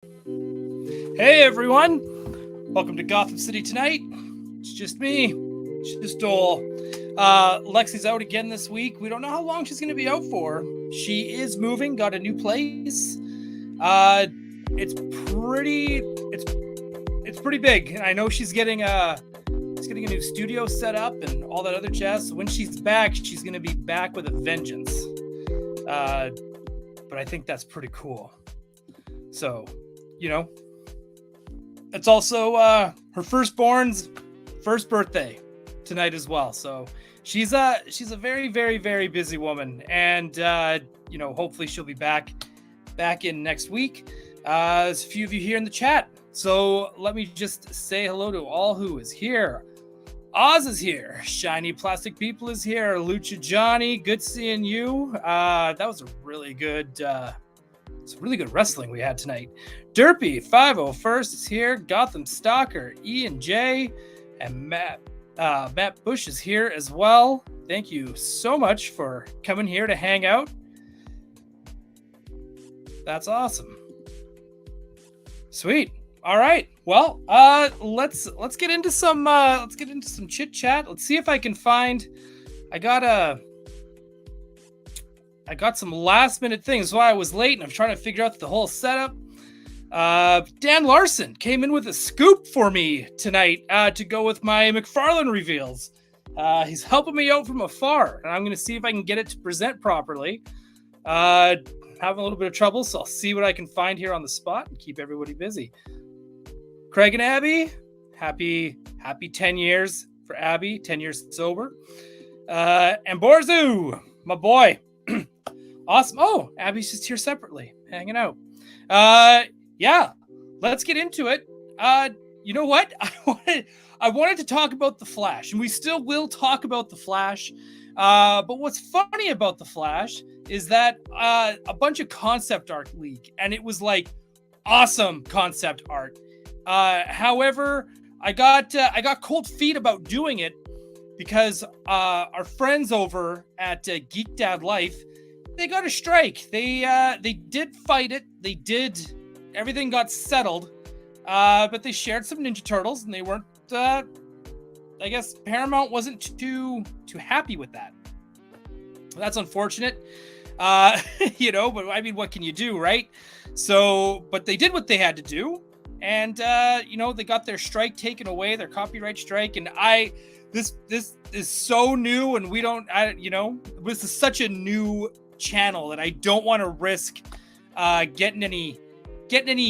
Hey everyone, welcome to Gotham City tonight. It's just me, it's just Dole. Lexi's out again this week. We don't know how long she's going to be out for. She is moving, got a new place. It's pretty big. I know she's getting a new studio set up and all that other jazz. So when she's back, she's going to be back with a vengeance. But I think that's pretty cool. So, it's also her firstborn's first birthday tonight as well. So she's a very, very, very busy woman, and hopefully she'll be back in next week. There's a few of you here in the chat, so let me just say hello to all who is here. Oz is here. Shiny Plastic People is here. Lucha Johnny, good seeing you. That was a really good. It's really good wrestling we had tonight. Derpy 501st is here. Gotham Stalker, Ian J, and Matt Bush is here as well. Thank you so much for coming here to hang out. That's awesome. Sweet. All right. Well, let's get into some chit chat. Let's see if I can find. I got some last minute things. That's why I was late, and I'm trying to figure out the whole setup. Dan Larson came in with a scoop for me tonight to go with my McFarlane reveals. He's helping me out from afar, and I'm going to see if I can get it to present properly. Having a little bit of trouble, so I'll see what I can find here on the spot and keep everybody busy. Craig and Abby, happy 10 years for Abby, 10 years sober. And Borzu, my boy. Awesome. Oh, Abby's just here separately, hanging out. Yeah, let's get into it. You know what? I wanted to talk about the Flash, and we still will talk about the Flash. But what's funny about the Flash is that a bunch of concept art leaked, and it was like awesome concept art. However, I got cold feet about doing it because our friends over at Geek Dad Life, they got a strike. They did fight it. Everything got settled. But they shared some Ninja Turtles, and they weren't. I guess Paramount wasn't too happy with that. That's unfortunate. But I mean, what can you do, right? So, but they did what they had to do, and they got their strike taken away, their copyright strike, and this is so new, and this is such a new channel that I don't want to risk getting any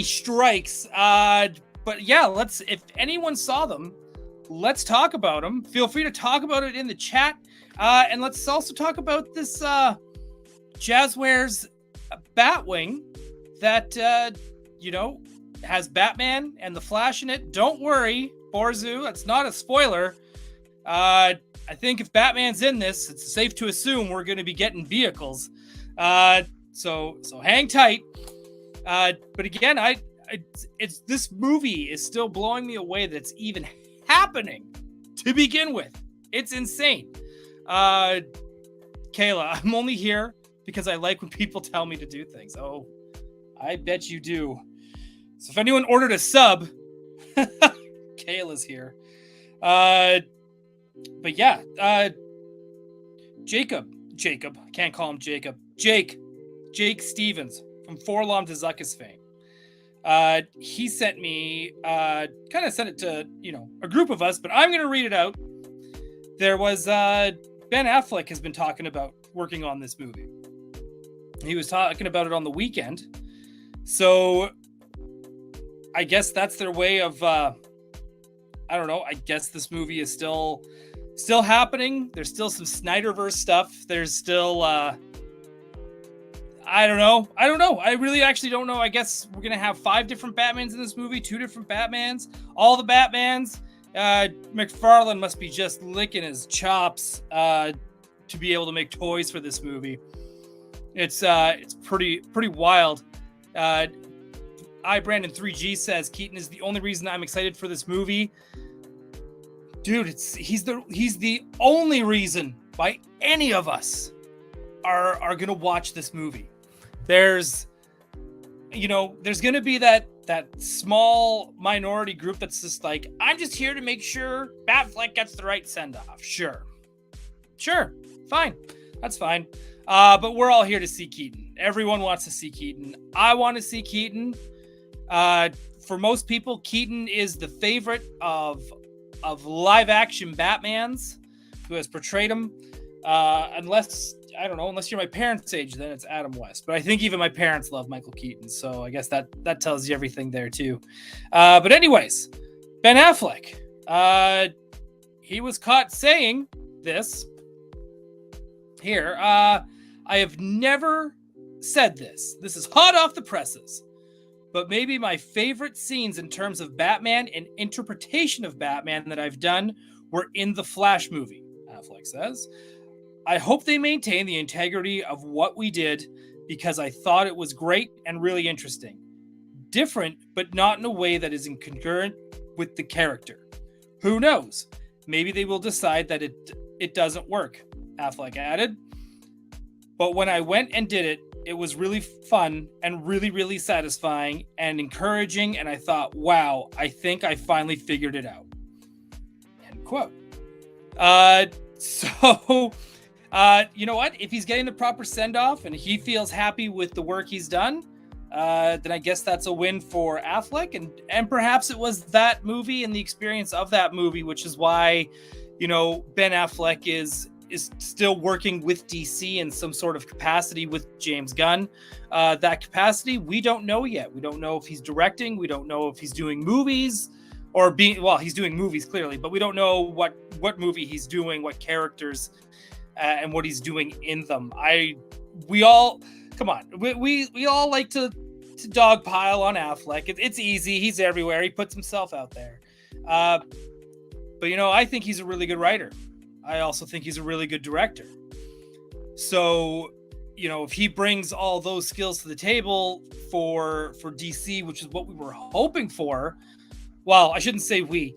strikes. But yeah, if anyone saw them, let's talk about them. Feel free to talk about it in the chat, and let's also talk about this Jazzwares Batwing that has Batman and the Flash in it. Don't worry, Borzu, that's not a spoiler. I think if Batman's in this, it's safe to assume we're going to be getting vehicles. So hang tight. But again, this movie is still blowing me away that it's even happening to begin with. It's insane. Kayla, I'm only here because I like when people tell me to do things. Oh, I bet you do. So if anyone ordered a sub, Kayla's here. But yeah, Jacob, I can't call him Jacob. Jake Stevens from Forlom to Zuckus fame. He sent me, kind of sent it to, a group of us, but I'm going to read it out. There was, Ben Affleck has been talking about working on this movie. He was talking about it on the weekend. So I guess that's their way of, I don't know. I guess this movie is still happening. There's still some Snyderverse stuff. There's still, I don't know. I really actually don't know. I guess we're going to have 5 different Batmans in this movie, 2 different Batmans, all the Batmans. McFarlane must be just licking his chops to be able to make toys for this movie. It's pretty wild. Brandon 3G says Keaton is the only reason I'm excited for this movie. Dude, he's the only reason by any of us are gonna watch this movie. There's gonna be that that small minority group that's just like, I'm just here to make sure Batfleck gets the right send-off. Sure, fine, that's fine. But we're all here to see Keaton. Everyone wants to see Keaton. I want to see Keaton. For most people, Keaton is the favorite of live-action Batmans who has portrayed him. Unless you're my parents' age, then it's Adam West. But I think even my parents love Michael Keaton, so I guess that tells you everything there too. But anyways, Ben Affleck. He was caught saying this here. I have never said this. This is hot off the presses. But maybe my favorite scenes in terms of Batman and interpretation of Batman that I've done were in the Flash movie, Affleck says. I hope they maintain the integrity of what we did because I thought it was great and really interesting. Different, but not in a way that is incongruent with the character. Who knows? Maybe they will decide that it doesn't work, Affleck added. But when I went and did it, it was really fun and really, really satisfying and encouraging. And I thought, wow, I think I finally figured it out. End quote. You know what? If he's getting the proper send-off and he feels happy with the work he's done, then I guess that's a win for Affleck. And perhaps it was that movie and the experience of that movie, which is why, Ben Affleck is still working with DC in some sort of capacity with James Gunn. That capacity, we don't know yet. We don't know if he's directing. We don't know if he's doing movies he's doing movies clearly, but we don't know what movie he's doing, what characters, and what he's doing in them. We all like to dogpile on Affleck. It's easy. He's everywhere. He puts himself out there. But I think he's a really good writer. I also think he's a really good director. So, if he brings all those skills to the table for DC, which is what we were hoping for. Well, I shouldn't say we.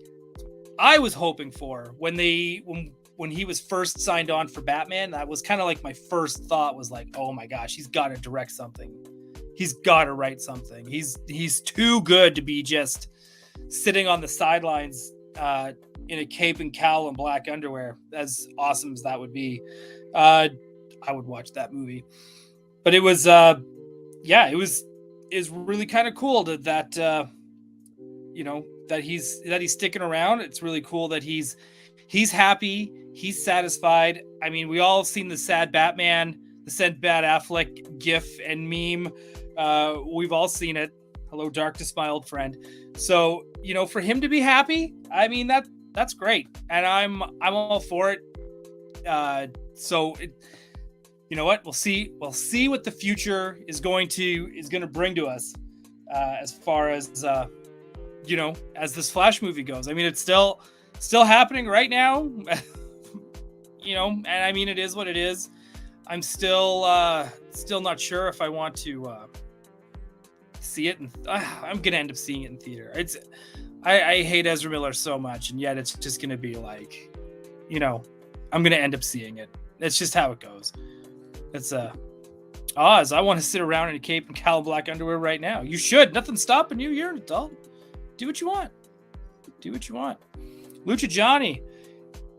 I was hoping for when he was first signed on for Batman. That was kind of like my first thought was like, oh my gosh, he's got to direct something. He's got to write something. He's too good to be just sitting on the sidelines in a cape and cowl and black underwear. As awesome as that would be, I would watch that movie. But it was, is really kind of cool that he's sticking around. It's really cool that he's happy, he's satisfied. I mean, we all have seen the sad Batman, the sad Bat Affleck gif and meme. We've all seen it. Hello, darkness, my old friend. So, for him to be happy, I mean, that's great. And I'm all for it. You know what? We'll see what the future is going to bring to us, as far as, as this Flash movie goes. I mean, it's still happening right now, and I mean, it is what it is. I'm still not sure if I want to see it, and I'm gonna end up seeing it in theater. I hate Ezra Miller so much, and yet it's just gonna be like, I'm gonna end up seeing it. It's just how it goes. It's Oz. I want to sit around in a cape and cowl and black underwear right now. You should. Nothing's stopping you. You're an adult. Do what you want. Lucha Johnny.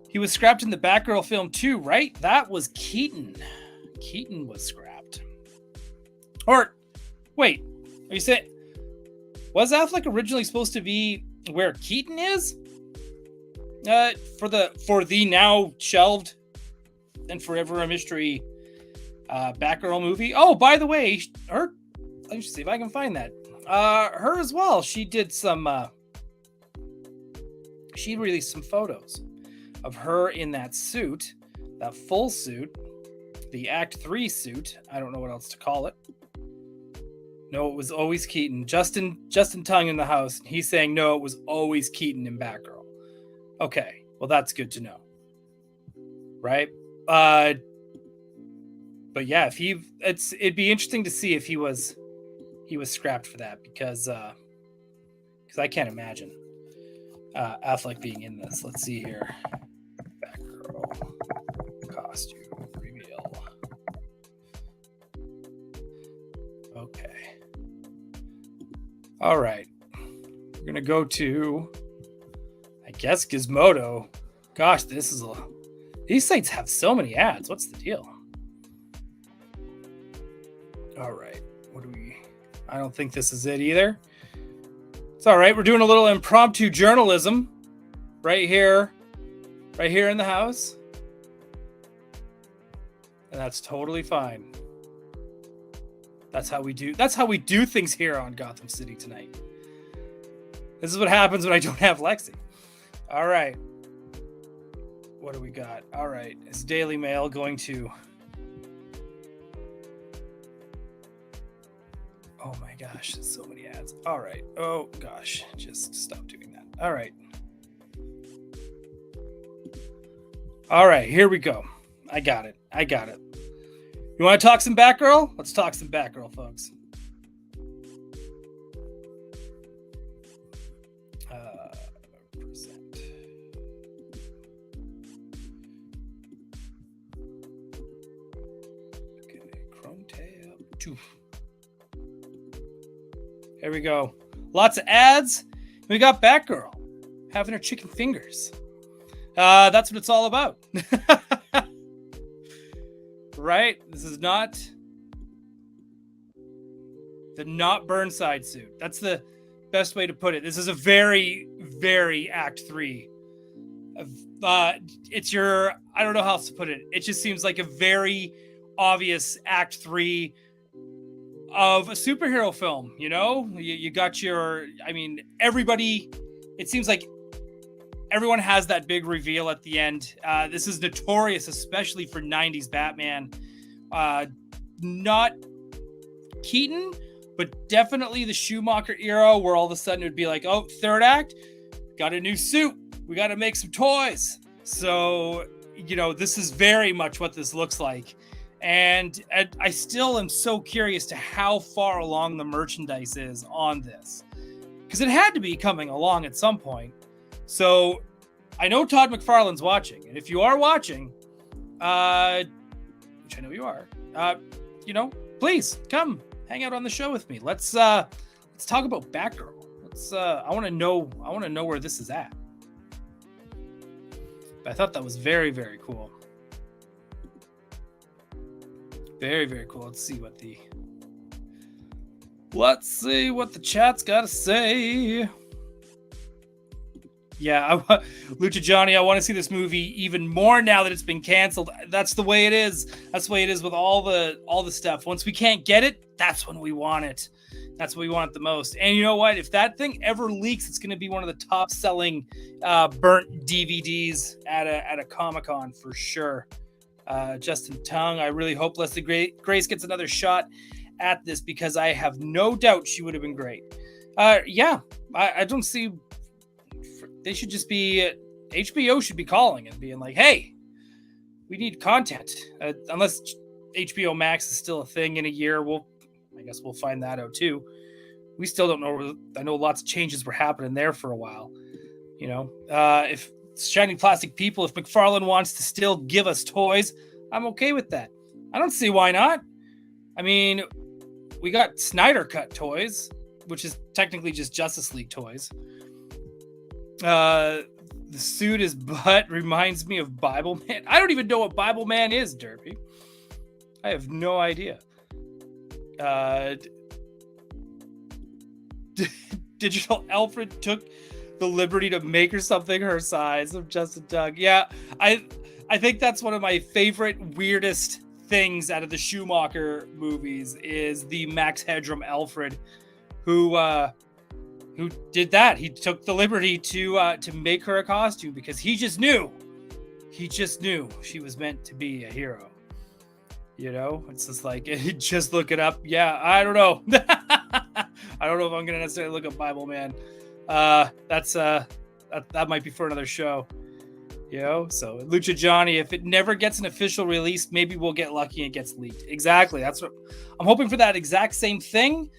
He was scrapped in the Batgirl film too, right? That was Keaton. Keaton was scrapped. Or, wait. Are you saying... Was Affleck originally supposed to be where Keaton is? For the now shelved and forever a mystery Batgirl movie. Oh, by the way, let me see if I can find that. Her as well. She did some. She released some photos of her in that suit, that full suit, the Act 3 suit. I don't know what else to call it. No, it was always Keaton. Justin Tongue in the house. He's saying no, it was always Keaton in Batgirl. Okay, well that's good to know, right? But yeah, it'd be interesting to see if he was scrapped for that because I can't imagine Affleck being in this. Let's see here. Batgirl costume reveal. Okay. All right. We're going to go to, I guess, Gizmodo. Gosh, these sites have so many ads. What's the deal? All right. I don't think this is it either. It's all right. We're doing a little impromptu journalism right here in the house. And that's totally fine. That's how we do things here on Gotham City Tonight. This is what happens when I don't have Lexi. All right. What do we got? All right. Is Daily Mail going to... Oh my gosh, so many ads. All right. Oh gosh, just stop doing that. All right. All right, here we go. I got it. You want to talk some Batgirl? Let's talk some Batgirl, folks. Percent. Okay, Chrome tab 2. There we go. Lots of ads. We got Batgirl having her chicken fingers. That's what it's all about. Right? This is not Burnside suit. That's the best way to put it. This is a very, very Act 3. I don't know how else to put it. It just seems like a very obvious Act 3 of a superhero film, you know? You got everybody, it seems like everyone has that big reveal at the end. This is notorious, especially for 90s Batman. Not Keaton, but definitely the Schumacher era, where all of a sudden it would be like, oh, third act, got a new suit. We got to make some toys. So, this is very much what this looks like. And I still am so curious to how far along the merchandise is on this, because it had to be coming along at some point. So I know Todd McFarlane's watching, and if you are watching, which I know you are, please come hang out on the show with me. Let's talk about Batgirl. I want to know where this is at. But I thought that was very, very cool. Very, very cool. Let's see what the chat's got to say. Yeah, Lucha Johnny, I want to see this movie even more now that it's been canceled. That's the way it is. That's the way it is with all the stuff. Once we can't get it, that's when we want it. That's what we want it the most. And you know what? If that thing ever leaks, it's going to be one of the top selling burnt DVDs at a Comic-Con for sure. Justin Tung, I really hope Leslie Grace gets another shot at this, because I have no doubt she would have been great. I don't see. They should just be, HBO should be calling and being like, hey, we need content. Unless HBO Max is still a thing in a year, I guess we'll find that out too. We still don't know. I know lots of changes were happening there for a while. If Shining Plastic People, if McFarlane wants to still give us toys, I'm okay with that. I don't see why not. I mean, we got Snyder Cut toys, which is technically just Justice League toys. The suit is butt reminds me of Bible Man. I don't even know what Bible Man is, Derpy. I have no idea. Digital Alfred took the liberty to make her something her size of Justin Doug. Yeah, I think that's one of my favorite, weirdest things out of the Schumacher movies is the Max Headroom Alfred, who did that. He took the liberty to make her a costume because he just knew she was meant to be a hero. It's just like, just look it up. Yeah, I don't know. I don't know if I'm gonna necessarily look up Bible Man. That might be for another show. So Lucha Johnny, if it never gets an official release, maybe we'll get lucky and it gets leaked. Exactly. That's what I'm hoping for, that exact same thing.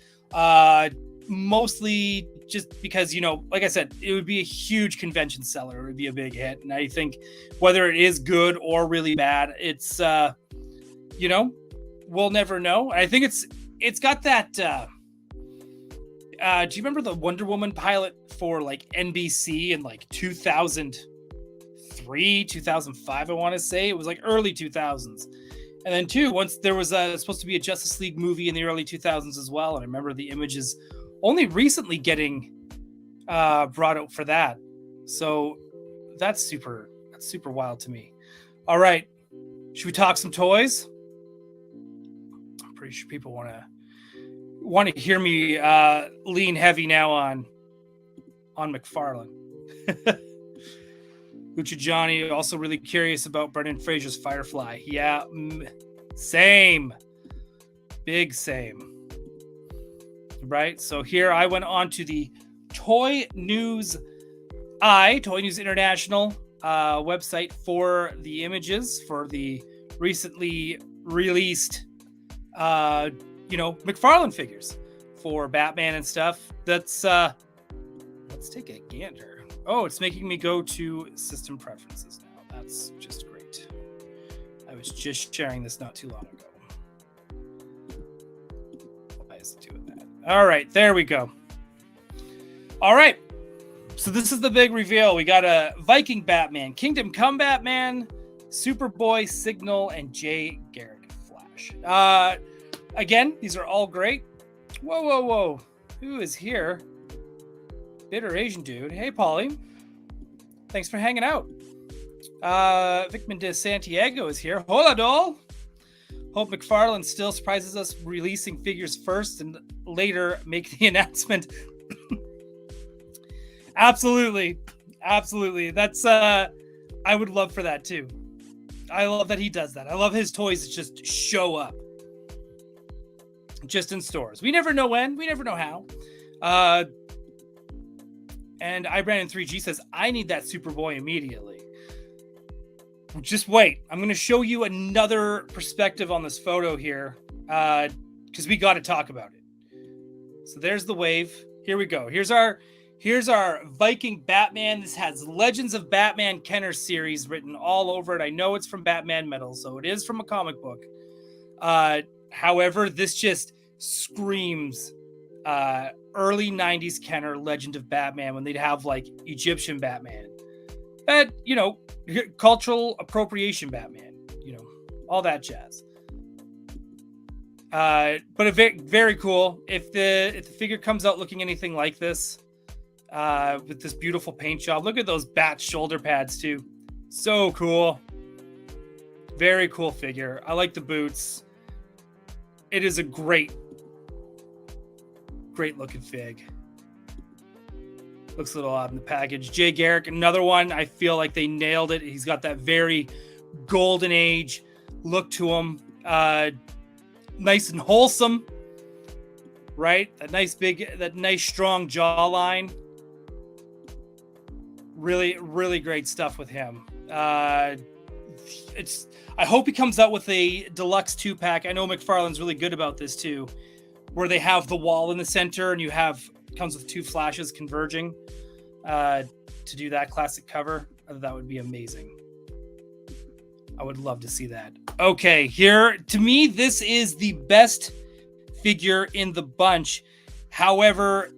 Mostly just because, like I said, it would be a huge convention seller. It would be a big hit. And I think whether it is good or really bad, it's, we'll never know. I think it's got that, do you remember the Wonder Woman pilot for like NBC in like 2003, 2005? I want to say it was like early 2000s. And then two, once there was supposed to be a Justice League movie in the early 2000s as well. And I remember the images only recently getting brought out for that. So that's super wild to me. All right, should we talk some toys? I'm pretty sure people want to hear me lean heavy now on McFarlane. Lucha Johnny also really curious about Brendan Fraser's Firefly. Yeah, same. Big same. Right? So here I went on to the Toy News International website for the images for the recently released McFarlane figures for Batman and stuff. Let's take a gander. Oh, it's making me go to system preferences now. That's just great. I was just sharing this not too long ago. Why is it doing that? All right, there we go. All right. So this is the big reveal. We got a Viking Batman, Kingdom Come Batman, Superboy, Signal, and Jay Garrick Flash. Again, these are all great. Whoa. Who is here? Bitter Asian dude. Hey, Polly. Thanks for hanging out. Vicman de Santiago is here. Hola, doll. Hope McFarlane still surprises us releasing figures first and later make the announcement. Absolutely. That's I would love for that too. I love that he does that. I love his toys that just show up. Just in stores. We never know when. We never know how. And iBrandon3G says, I need that Superboy immediately. Just wait. I'm going to show you another perspective on this photo here. Because we got to talk about it. So there's the wave. Here we go. Here's our Viking Batman. This has Legends of Batman Kenner series written all over it. I know it's from Batman Metal, so it is from a comic book. However, this just screams early 90s Kenner Legend of Batman when they'd have like Egyptian Batman. Cultural appropriation Batman, all that jazz. But a very, very cool. If the figure comes out looking anything like this, with this beautiful paint job, look at those bat shoulder pads too. So cool. Very cool figure. I like the boots. It is a great looking fig. Looks a little odd in the package. Jay Garrick, another one. I feel like they nailed it. He's got that very golden age look to him. Nice and wholesome, right? That nice strong jawline. Really, really great stuff with him. I hope he comes out with a deluxe 2-pack. I know McFarlane's really good about this too, where they have the wall in the center and comes with 2 flashes converging to do that classic cover. That would be amazing. I would love to see that. Okay, here, to me, this is the best figure in the bunch. However,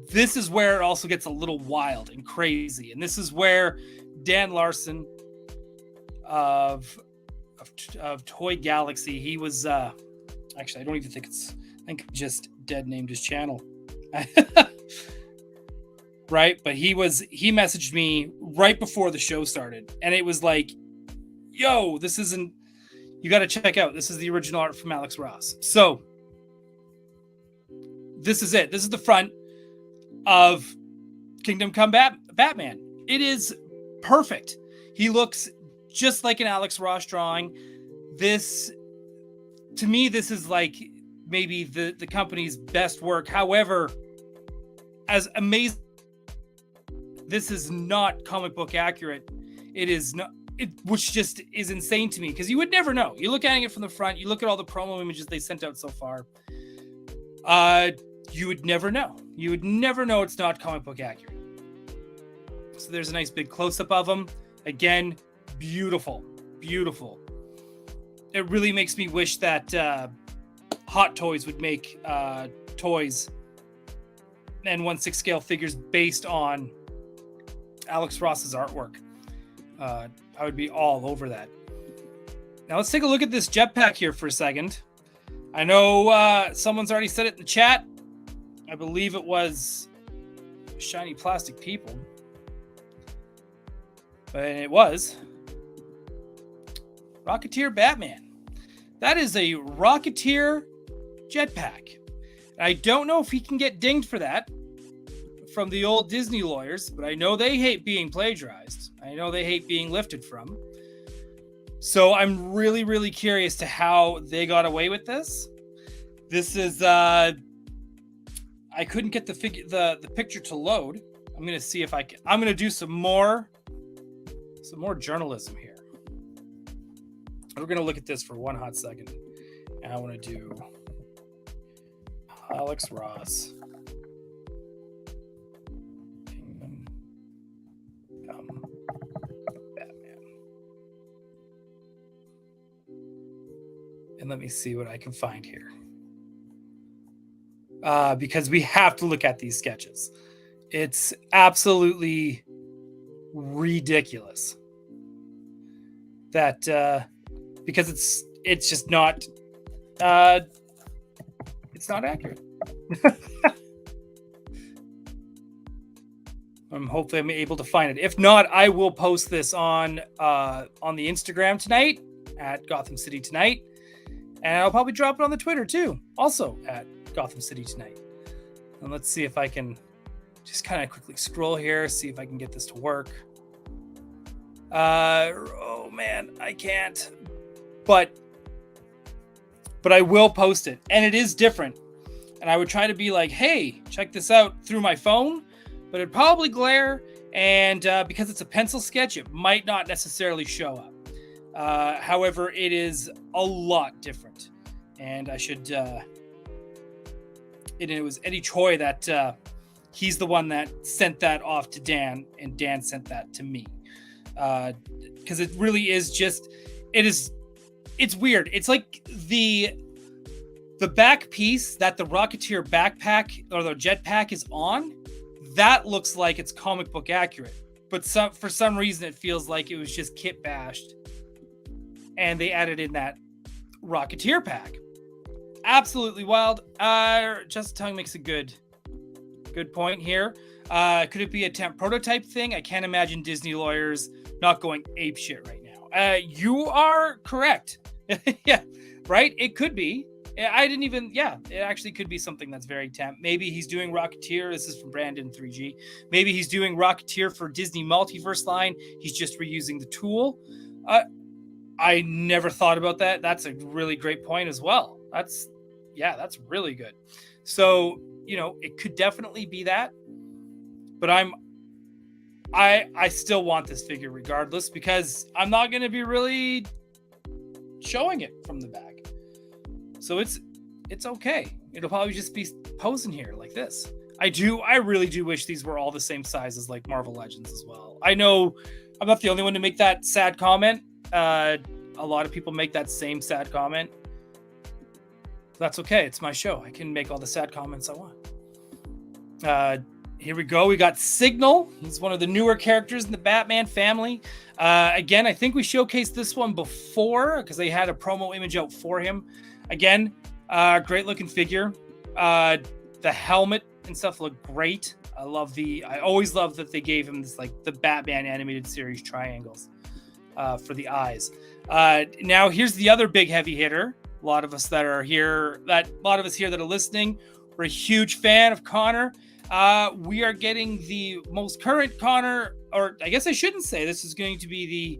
this is where it also gets a little wild and crazy. And this is where Dan Larson of Toy Galaxy, he was, actually, I don't even think I think I just dead named his channel. Right? But he messaged me right before the show started. And it was like, yo, you got to check out. This is the original art from Alex Ross. So this is it. This is the front of Kingdom Come Batman. It is perfect. He looks just like an Alex Ross drawing. To me, this is like maybe the company's best work. However, as amazing, this is not comic book accurate. It is not, which just is insane to me because you would never know. You look at it from the front, you look at all the promo images they sent out so far. You would never know. You would never know it's not comic book accurate. So there's a nice big close-up of him. Again, beautiful. Beautiful. It really makes me wish that Hot Toys would make toys and 1/6 scale figures based on Alex Ross's artwork. I would be all over that. Now let's take a look at this jetpack here for a second. I know someone's already said it in the chat. I believe it was Shiny Plastic People. But it was Rocketeer Batman. That is a Rocketeer jetpack. I don't know if he can get dinged for that from the old Disney lawyers, but I know they hate being plagiarized. I know they hate being lifted from. So I'm really, really curious to how they got away with this. This is I couldn't get the picture to load. I'm gonna see if I can. I'm gonna do some more journalism here. We're gonna look at this for one hot second, and I want to do Alex Ross. Kingdom Come Batman. And let me see what I can find here. Because we have to look at these sketches. It's absolutely ridiculous that because it's just not it's not accurate. Hopefully I'm able to find it. If not, I will post this on the Instagram tonight at Gotham City Tonight, and I'll probably drop it on the Twitter too, also at Gotham City Tonight. And let's see if I can just kind of quickly scroll here, see if I can get this to work. Oh man, I can't. But I will post it, and it is different. And I would try to be like, hey, check this out through my phone, but it'd probably glare, and because it's a pencil sketch, it might not necessarily show up. However, it is a lot different, and I should. It was Eddie Choi that he's the one that sent that off to Dan, and Dan sent that to me. Because it really is just, it's weird. It's like the back piece that the Rocketeer backpack or the jetpack is on, that looks like it's comic book accurate. But for some reason, it feels like it was just kit bashed, and they added in that Rocketeer pack. Absolutely wild. Justin Tongue makes a good point here. Could it be a temp prototype thing? I can't imagine Disney lawyers not going ape shit right now. You are correct. Yeah, right? It could be. It actually could be something that's very temp. Maybe he's doing Rocketeer. This is from Brandon 3G. Maybe he's doing Rocketeer for Disney Multiverse line. He's just reusing the tool. I never thought about that. That's a really great point as well. That's really good. So, it could definitely be that. But I still want this figure regardless, because I'm not going to be really showing it from the back. So it's okay. It'll probably just be posing here like this. I really do wish these were all the same size as like Marvel Legends as well. I know I'm not the only one to make that sad comment. A lot of people make that same sad comment. That's okay. It's my show. I can make all the sad comments I want. Here we go. We got Signal. He's one of the newer characters in the Batman family. Again, I think we showcased this one before because they had a promo image out for him. Again, great looking figure. The helmet and stuff look great. I always love that they gave him this, like the Batman animated series triangles for the eyes. Now here's the other big heavy hitter. A lot of us here that are listening, we're a huge fan of Connor. We are getting the most current Connor, or I guess I shouldn't say this is going to be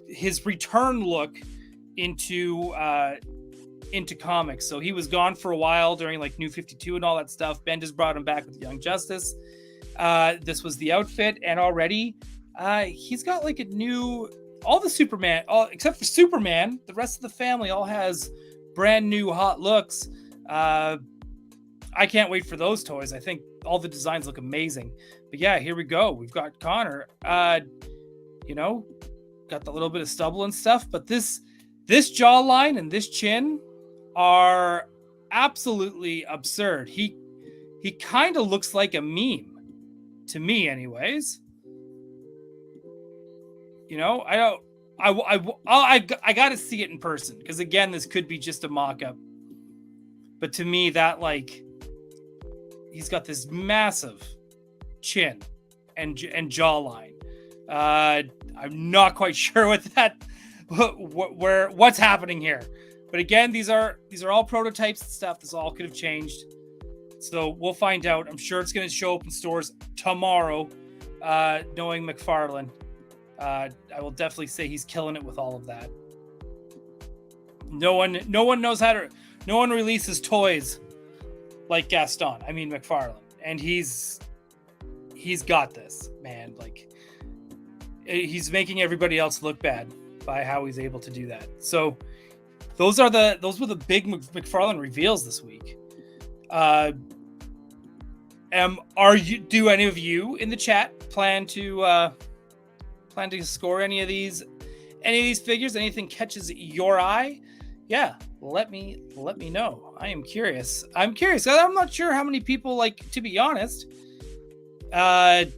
his return look into comics. So he was gone for a while during like New 52 and all that stuff. Bendis brought him back with Young Justice. This was the outfit, and already he's got like a new. All the Superman, except for Superman, the rest of the family all has brand new hot looks. I can't wait for those toys. I think all the designs look amazing. But yeah, here we go. We've got Connor. Got the little bit of stubble and stuff. But this jawline and this chin are absolutely absurd. He's he kind of looks like a meme to me, anyways. You know, I got to see it in person because again, this could be just a mock-up. But to me, that like he's got this massive chin and jawline. I'm not quite sure what's happening here. But again, these are all prototypes and stuff. This all could have changed. So we'll find out. I'm sure it's going to show up in stores tomorrow. Knowing McFarlane, I will definitely say he's killing it with all of that. No one knows how to. No one releases toys like Gaston. I mean McFarlane, and he's got this, man. Like he's making everybody else look bad by how he's able to do that. So those were the big McFarlane reveals this week. Do any of you in the chat plan to score any of these figures? Anything catches your eye? Yeah, let me know. I am curious. I'm not sure how many people, like, to be honest. Kayla,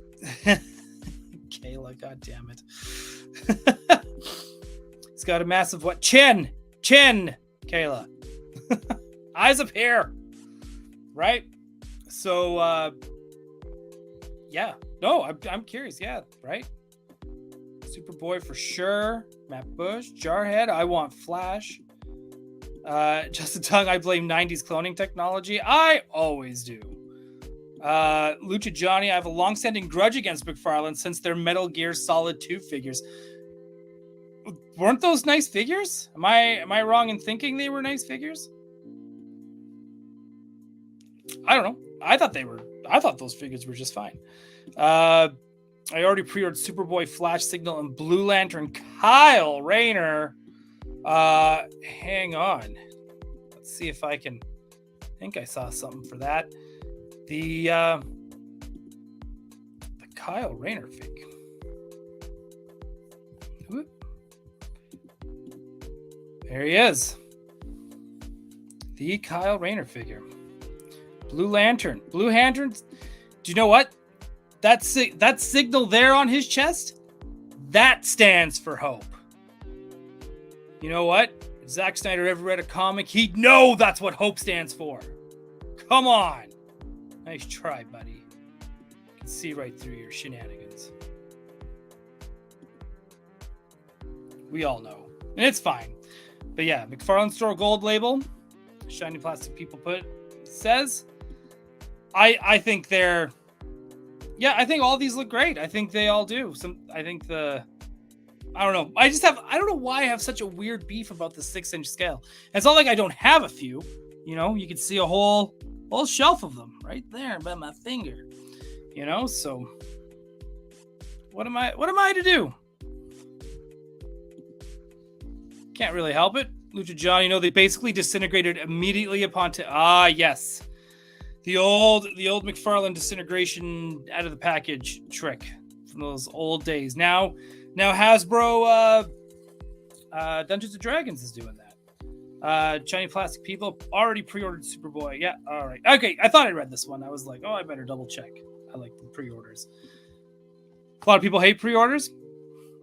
god damn it. He's got a massive what? Chin, Kayla. Eyes up here. Right? So yeah. No, I'm curious. Yeah, right? Superboy for sure. Matt Bush, Jarhead. I want Flash. Justin Tongue, I blame 90s cloning technology. I always do. Lucha Johnny, I have a long-standing grudge against McFarlane since their Metal Gear Solid 2 figures. Weren't those nice figures? Am I wrong in thinking they were nice figures? I don't know. I thought those figures were just fine. I already pre-ordered Superboy, Flash Signal, and Blue Lantern Kyle Rayner. Hang on. Let's see if I think I saw something for that. The Kyle Rayner fig. Whoop. There he is. The Kyle Rayner figure. Blue Lantern. Blue Lantern. Do you know what? That signal there on his chest, that stands for hope. You know what? If Zack Snyder ever read a comic, he'd know that's what hope stands for. Come on. Nice try, buddy. I can see right through your shenanigans. We all know. And it's fine. But yeah, McFarlane Store Gold label. Shiny plastic people put says. I think they're... Yeah, I think all these look great. I think they all do. I don't know. I don't know why I have such a weird beef about the 6-inch scale. It's not like I don't have a few. You know, you can see a whole shelf of them right there by my finger. You know, so what am I to do? Can't really help it. Lucha John, you know, they basically disintegrated immediately upon yes. The old McFarlane disintegration out of the package trick from those old days. Now Hasbro Dungeons and Dragons is doing that. Shiny Plastic People already pre-ordered Superboy. Yeah, all right. Okay, I thought I read this one. I was like, I better double check. I like the pre-orders. A lot of people hate pre-orders.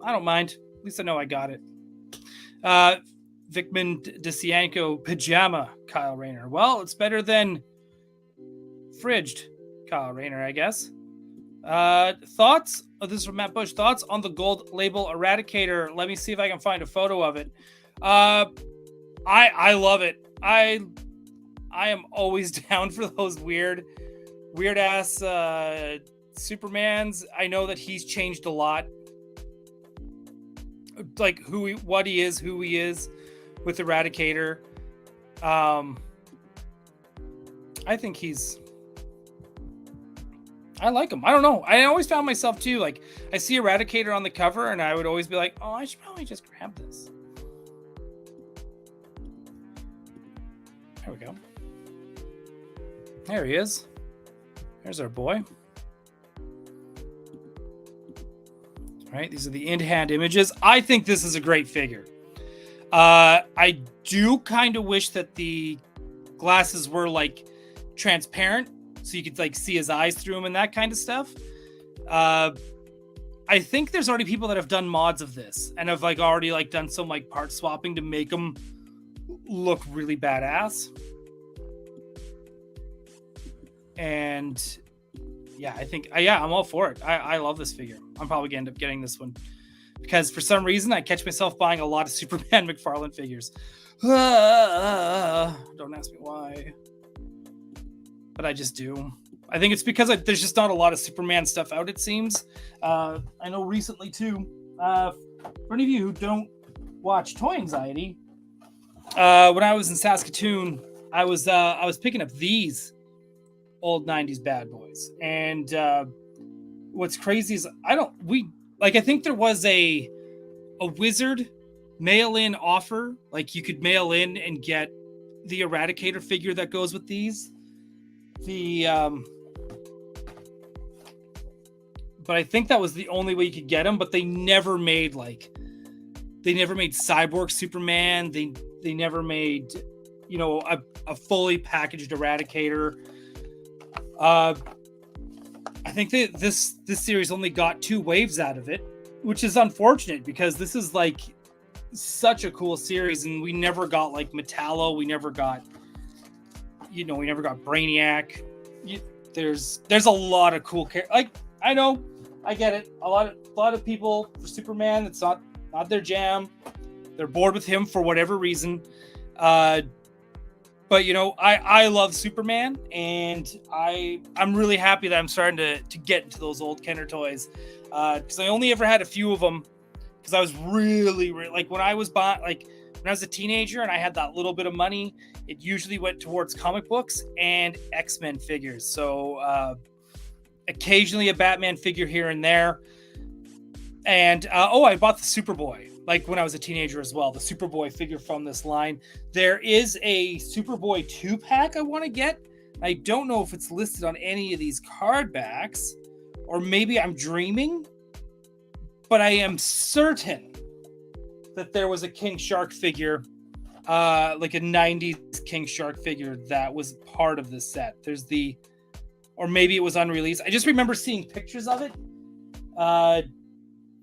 I don't mind. At least I know I got it. Vickman DeCianco Pajama Kyle Rayner. Well, it's better than fridged Kyle Rayner, I guess. Thoughts? Oh, this is from Matt Bush. Thoughts on the gold label Eradicator? Let me see if I can find a photo of it. I love it. I am always down for those weird ass Supermans. I know that he's changed a lot. Like who he is with Eradicator. I think I like him. I don't know. I always found myself too, like I see Eradicator on the cover and I would always be like, I should probably just grab this. There we go. There he is. There's our boy. All right, these are the in-hand images. I think this is a great figure. I do kind of wish that the glasses were like transparent so you could like see his eyes through him and that kind of stuff. I think there's already people that have done mods of this and have like already like done some like part swapping to make them look really badass. And yeah, I think I'm all for it. I love this figure. I'm probably gonna end up getting this one because for some reason I catch myself buying a lot of Superman McFarlane figures. Don't ask me why, but I just do. I think it's because there's just not a lot of Superman stuff out, it seems. I know recently, too, for any of you who don't watch Toy Anxiety, when I was in Saskatoon, I was picking up these old 90s bad boys. And what's crazy is I think there was a Wizard mail-in offer. Like, you could mail in and get the Eradicator figure that goes with these. But I think that was the only way you could get them. But they never made Cyborg Superman. They never made, a fully packaged Eradicator. I think that this series only got 2 waves out of it, which is unfortunate because this is like such a cool series, and we never got like Metallo. We never got Brainiac. There's a lot of cool characters. Like, I know, I get it. A lot of people for Superman, it's not their jam. They're bored with him for whatever reason. But I love Superman, and I'm really happy that I'm starting to get into those old Kenner toys. Because I only ever had a few of them. Because I was really like when I was a teenager and I had that little bit of money, it usually went towards comic books and X-Men figures. So occasionally a Batman figure here and there. And I bought the Superboy like when I was a teenager as well. The Superboy figure from this line. There is a Superboy 2-pack I want to get. I don't know if it's listed on any of these card backs, or maybe I'm dreaming. But I am certain that there was a King Shark figure, like a 90s King Shark figure that was part of this set. Or maybe it was unreleased. I just remember seeing pictures of it. And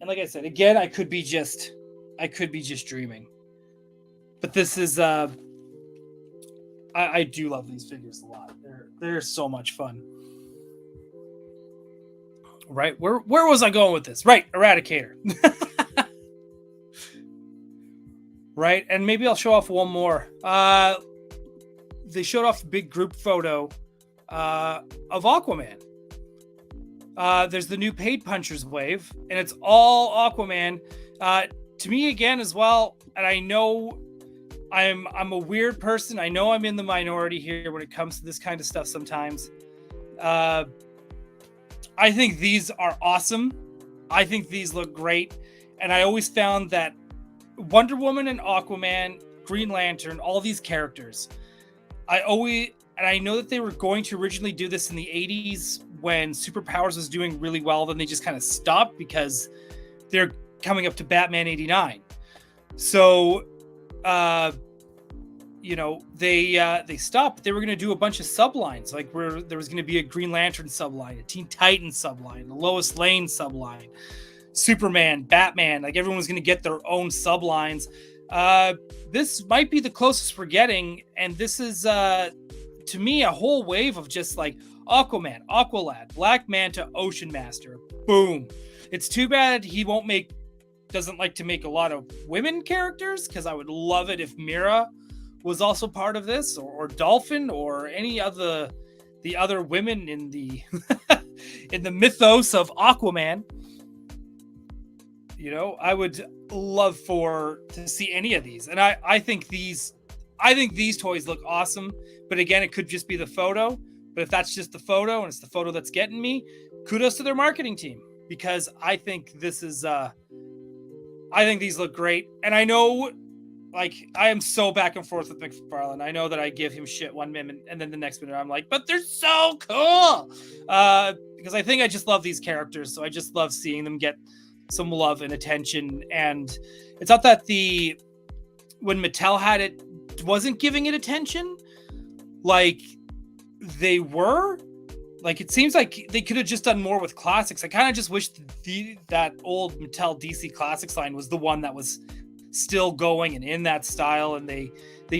like I said, again, I could be just dreaming. But this is, I do love these figures a lot. They're so much fun. Right, where was I going with this? Right, Eradicator. Right, and maybe I'll show off one more. They showed off a big group photo of Aquaman. There's the new Paid Punchers wave, and it's all Aquaman. To me again as well, and I know I'm a weird person. I know I'm in the minority here when it comes to this kind of stuff sometimes. I think these are awesome. I think these look great. And I always found that Wonder Woman and Aquaman, Green Lantern, all these characters, I know that they were going to originally do this in the 80s when Superpowers was doing really well. Then they just kind of stopped because they're coming up to Batman 89. So, they stopped. They were going to do a bunch of sublines, like where there was going to be a Green Lantern subline, a Teen Titans subline, a Lois Lane subline, Superman, Batman. Like everyone was going to get their own sublines. This might be the closest we're getting, and this is to me a whole wave of just like Aquaman, Aqualad, Black Manta, Ocean Master. Boom. It's too bad he doesn't like to make a lot of women characters, because I would love it if Mira was also part of this, or Dolphin, or any of the other women in the in the mythos of Aquaman. I would love to see any of these, and I think these toys look awesome. But again, it could just be the photo. But if that's just the photo and it's the photo that's getting me, kudos to their marketing team, because I think this is I think these look great. And I know, like, I am so back and forth with McFarlane. I know that I give him shit one minute, and then the next minute I'm like, but they're so cool. Because I think I just love these characters. So I just love seeing them get some love and attention. And it's not that when Mattel had it, wasn't giving it attention. Like, they were, Like, it seems like they could have just done more with classics. I kind of just wish that old Mattel DC Classics line was the one that was still going and in that style, and they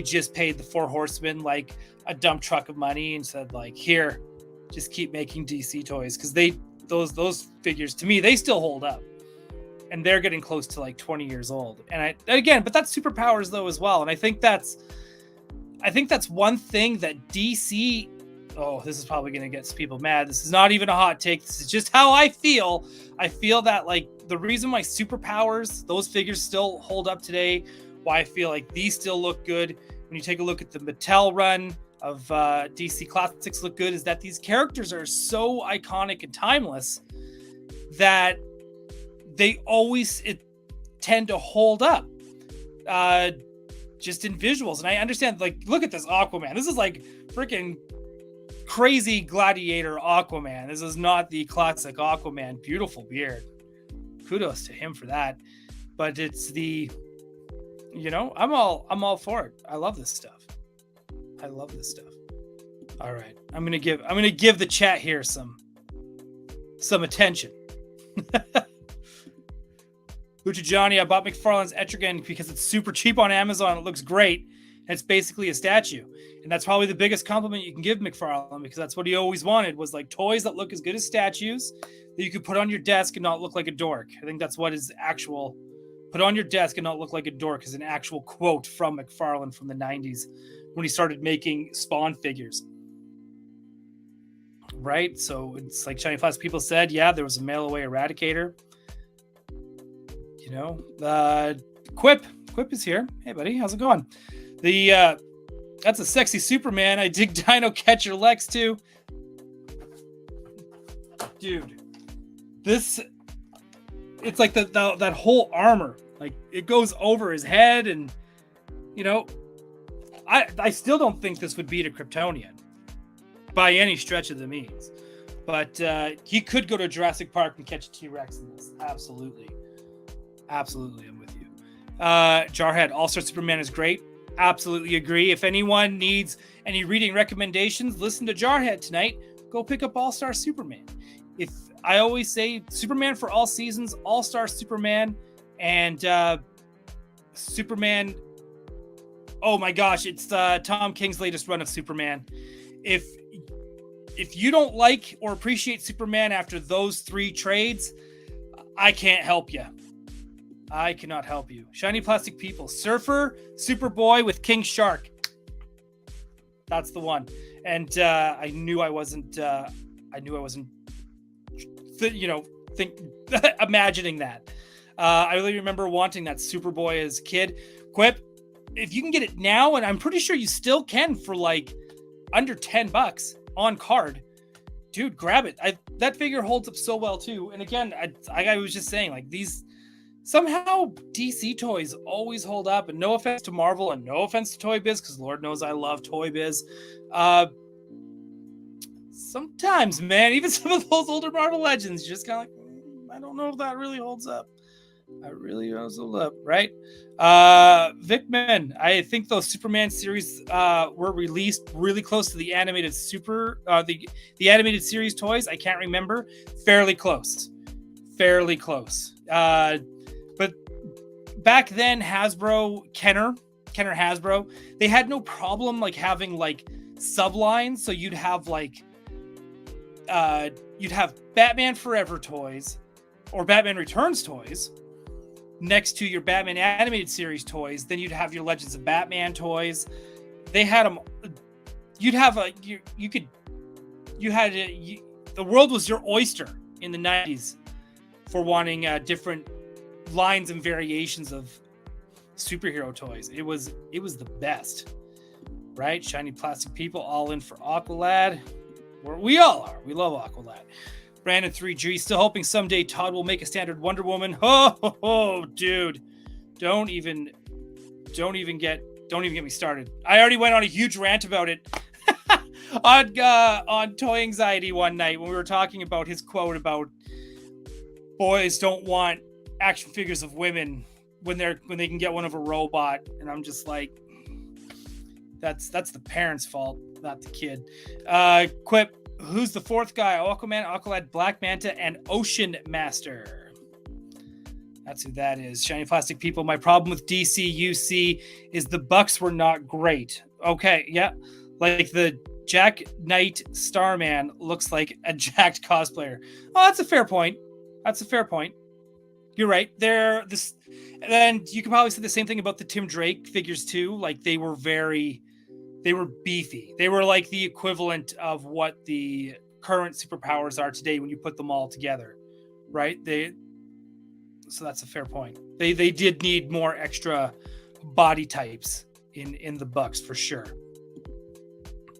just paid the Four Horsemen like a dump truck of money and said, like, here, just keep making DC toys, because those figures, to me, they still hold up, and they're getting close to like 20 years old. And but that's superpowers though as well, and I think that's one thing that DC. Oh, this is probably going to get some people mad. This is not even a hot take. This is just how I feel. I feel that, like, the reason why superpowers, those figures still hold up today, why I feel like these still look good when you take a look at the Mattel run of DC Classics look good, is that these characters are so iconic and timeless that they always tend to hold up just in visuals. And I understand, like, look at this Aquaman. This is like freaking crazy gladiator Aquaman. This is not the classic Aquaman. Beautiful beard. Kudos to him for that. But it's the, I'm all for it. I love this stuff. All right. I'm gonna give the chat here some attention. Lucha Johnny, I bought McFarlane's Etrigan because it's super cheap on Amazon. It looks great. And it's basically a statue. And that's probably the biggest compliment you can give McFarlane, because that's what he always wanted, was like toys that look as good as statues that you could put on your desk and not look like a dork. I think that's what his actual put on your desk and not look like a dork is an actual quote from McFarlane from the 90s when he started making Spawn figures. Right? So it's like Shiny Flash people said, yeah, there was a mail away Eradicator. Quip is here. Hey buddy, how's it going? That's a sexy Superman. I dig Dino Catcher Lex too. Dude, it's like that whole armor, like it goes over his head, and I still don't think this would beat a Kryptonian by any stretch of the means, but he could go to Jurassic Park and catch a T-Rex in this. Absolutely, I'm with you. Jarhead, All-Star Superman is great. Absolutely agree. If anyone needs any reading recommendations, listen to Jarhead tonight. Go pick up All-Star Superman. If I always say Superman for all seasons, All-Star Superman, and Superman. Oh my gosh, it's Tom King's latest run of Superman. If you don't like or appreciate Superman after those 3 trades, I can't help you. I cannot help you. Shiny Plastic People. Surfer, Superboy with King Shark. That's the one. And I knew I wasn't imagining that. I really remember wanting that Superboy as a kid. Quip, if you can get it now, and I'm pretty sure you still can for like under $10 on card, dude, grab it. That figure holds up so well too. And again, I was just saying, like, these somehow DC toys always hold up. And no offense to Marvel and no offense to Toy Biz, because Lord knows I love Toy Biz. Sometimes, man, even some of those older Marvel Legends, just kind of like, I don't know if that really holds up. It really holds up, right? Vickman, I think those Superman series were released really close to the animated the animated series toys. I can't remember. Fairly close. But back then, Kenner Hasbro, they had no problem like having like sublines. So you'd have like Batman Forever toys or Batman Returns toys next to your Batman animated series toys. Then you'd have your Legends of Batman toys. They had them. The world was your oyster in the 90s for wanting different lines and variations of superhero toys. It was the best, right? Shiny Plastic People, all in for Aqualad. We all are. We love Aqualad. Brandon 3G, still hoping someday Todd will make a standard Wonder Woman. Oh, dude, don't even get me started. I already went on a huge rant about it on Toy Anxiety one night when we were talking about his quote about boys don't want action figures of women when they can get one of a robot, and I'm just like, that's the parents' fault, not the kid. Quip, who's the fourth guy? Aquaman, Aqualad, Black Manta, and Ocean Master. That's who that is. Shiny Plastic People. My problem with DC UC is the Bucks were not great. Okay, yeah. Like the Jack Knight Starman looks like a jacked cosplayer. Oh, that's a fair point. You're right. They're this, and you can probably say the same thing about the Tim Drake figures too. Like they were beefy. They were like the equivalent of what the current superpowers are today when you put them all together, right? So that's a fair point. They did need more extra body types in the Bucks for sure.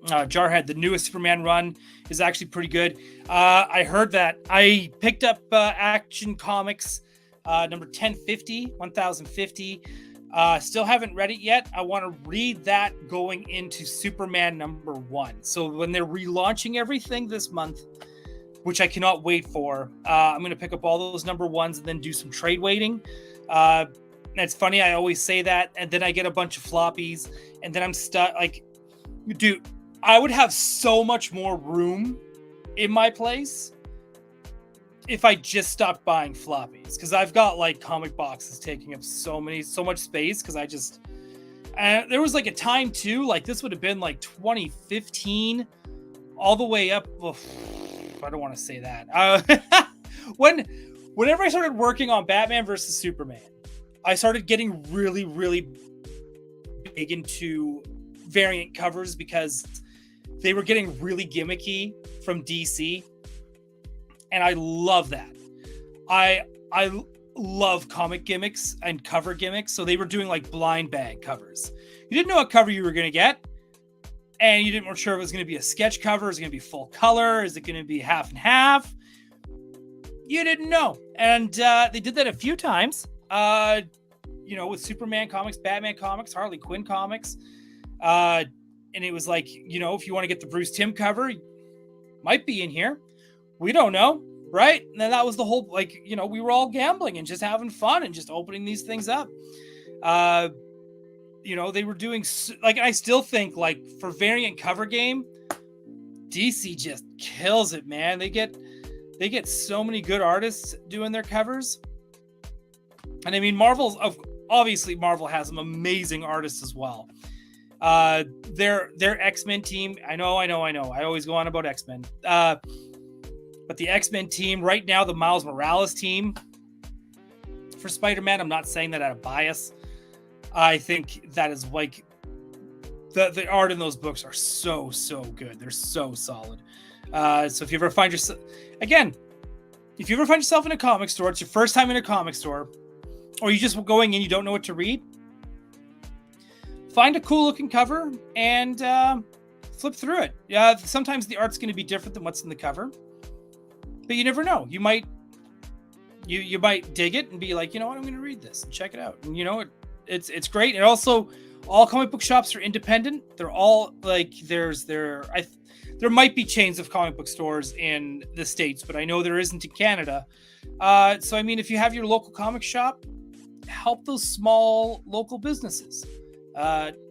Jarhead, the newest Superman run is actually pretty good. I heard that. I picked up Action Comics number 1050. Still haven't read it yet. I want to read that going into Superman number 1. So when they're relaunching everything this month, which I cannot wait for, I'm going to pick up all those number 1s and then do some trade waiting. It's funny, I always say that, and then I get a bunch of floppies, and then I'm stuck. Like, dude, I would have so much more room in my place if I just stopped buying floppies, because I've got like comic boxes taking up so much space. Because I just, there was like a time too, like this would have been like 2015, all the way up. I don't want to say that. Whenever I started working on Batman versus Superman, I started getting really, really big into variant covers because they were getting really gimmicky from DC. And I love that. I love comic gimmicks and cover gimmicks. So they were doing like blind bag covers. You didn't know what cover you were going to get. And you weren't sure if it was going to be a sketch cover. Is it going to be full color? Is it going to be half and half? You didn't know. And they did that a few times. With Superman comics, Batman comics, Harley Quinn comics. And it was like, if you want to get the Bruce Timm cover, might be in here. We don't know, right? And then that was the whole, we were all gambling and just having fun and just opening these things up. They were doing, I still think, for variant cover game, DC just kills it, man. They get so many good artists doing their covers. And I mean, Marvel has some amazing artists as well. Their X-Men team, I know. I always go on about X-Men. But the X-Men team, right now, the Miles Morales team for Spider-Man, I'm not saying that out of bias. I think that is like the art in those books are so good. They're so solid. So if you ever find yourself in a comic store, it's your first time in a comic store, or you just going in, you don't know what to read, find a cool looking cover and flip through it. Yeah, sometimes the art's going to be different than what's in the cover, but you never know. You might dig it and be like, you know what, I'm going to read this and check it out. And it's great. And also, all comic book shops are independent. They're all like, there might be chains of comic book stores in the States, but I know there isn't in Canada. So I mean, if you have your local comic shop, help those small local businesses.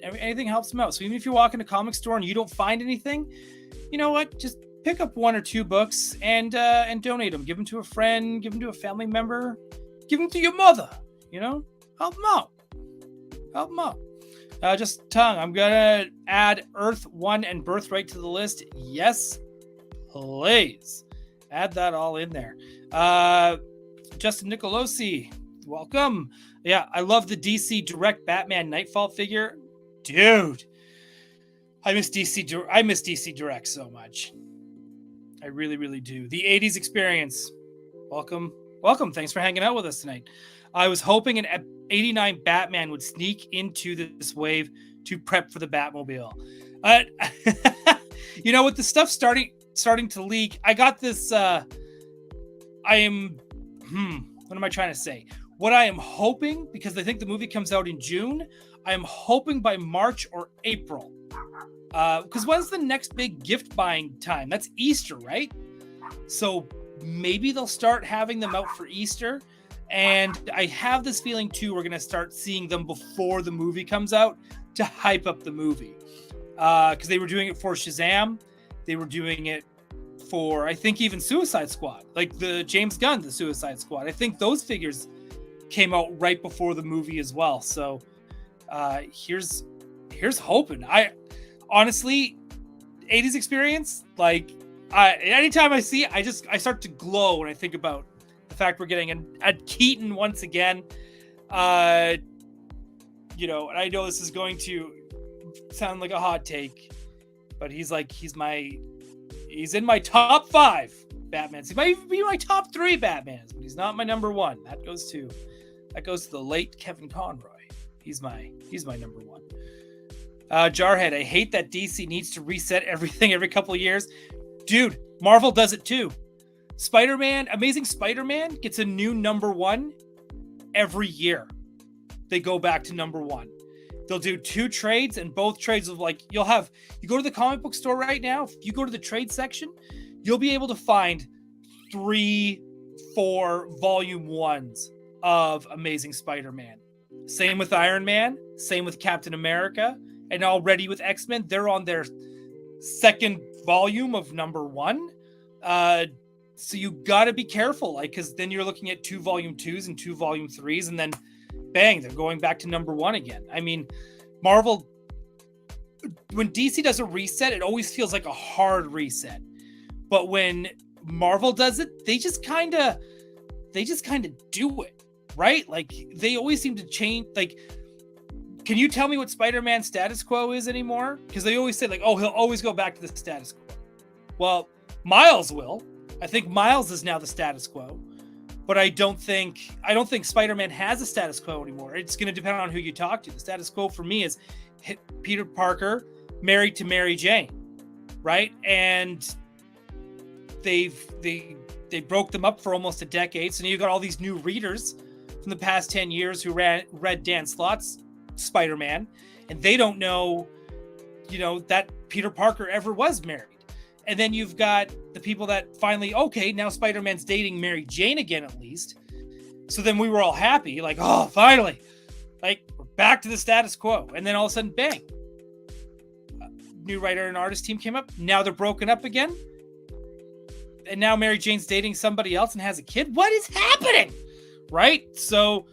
Anything helps them out. So even if you walk in a comic store and you don't find anything, you know what? Just pick up 1 or 2 books and donate them. Give them to a friend. Give them to a family member. Give them to your mother. Help them out. Just tongue. I'm gonna add Earth 1 and Birthright to the list. Yes, please. Add that all in there. Justin Nicolosi, welcome. Yeah, I love the DC Direct Batman Nightfall figure. Dude, I miss DC Direct so much. I really, really do. The 80s experience. Welcome. Thanks for hanging out with us tonight. I was hoping an 89 Batman would sneak into this wave to prep for the Batmobile. With the stuff starting to leak, I got this. What am I trying to say? What I am hoping, because I think the movie comes out in June, I am hoping by March or April. Because when's the next big gift buying time? That's Easter, right? So maybe they'll start having them out for Easter. And I have this feeling, too, we're going to start seeing them before the movie comes out to hype up the movie. Because they were doing it for Shazam. They were doing it for, I think, even Suicide Squad, like the James Gunn, the Suicide Squad. I think those figures came out right before the movie as well. So here's hoping. I honestly, 80s experience, like anytime I see it, I start to glow when I think about the fact we're getting a Keaton once again. And I know this is going to sound like a hot take, but he's in my top 5 Batmans. He might even be my top 3 Batmans, but he's not my number 1. That goes to the late Kevin Conroy. He's my number 1. Jarhead, I hate that DC needs to reset everything every couple of years. Dude, Marvel does it too. Amazing Spider-Man gets a new number 1 every year. They go back to number 1. They'll do 2 trades, and both trades of you go to the comic book store right now. If you go to the trade section, you'll be able to find 3, 4 volume 1s of Amazing Spider-Man. Same with Iron Man, same with Captain America, and already with X-Men, they're on their 2nd volume of number 1. So you gotta be careful, because then you're looking at 2 volume 2s and 2 volume 3s, and then bang, they're going back to number 1 again. I mean, Marvel, when DC does a reset, it always feels like a hard reset. But when Marvel does it, they just kind of do it, right? They always seem to change. Can you tell me what Spider-Man's status quo is anymore? Because they always say he'll always go back to the status quo. Well, Miles will. I think Miles is now the status quo. But I don't think Spider-Man has a status quo anymore. It's going to depend on who you talk to. The status quo for me is Peter Parker married to Mary Jane, right? And they broke them up for almost a decade. So now you've got all these new readers from the past 10 years who read Dan Slott's Spider-Man, and they don't know, that Peter Parker ever was married. And then you've got the people that finally, okay, now Spider-Man's dating Mary Jane again, at least. So then we were all happy, oh, finally, we're back to the status quo. And then all of a sudden, bang, new writer and artist team came up. Now they're broken up again. And now Mary Jane's dating somebody else and has a kid. What is happening? Right? So,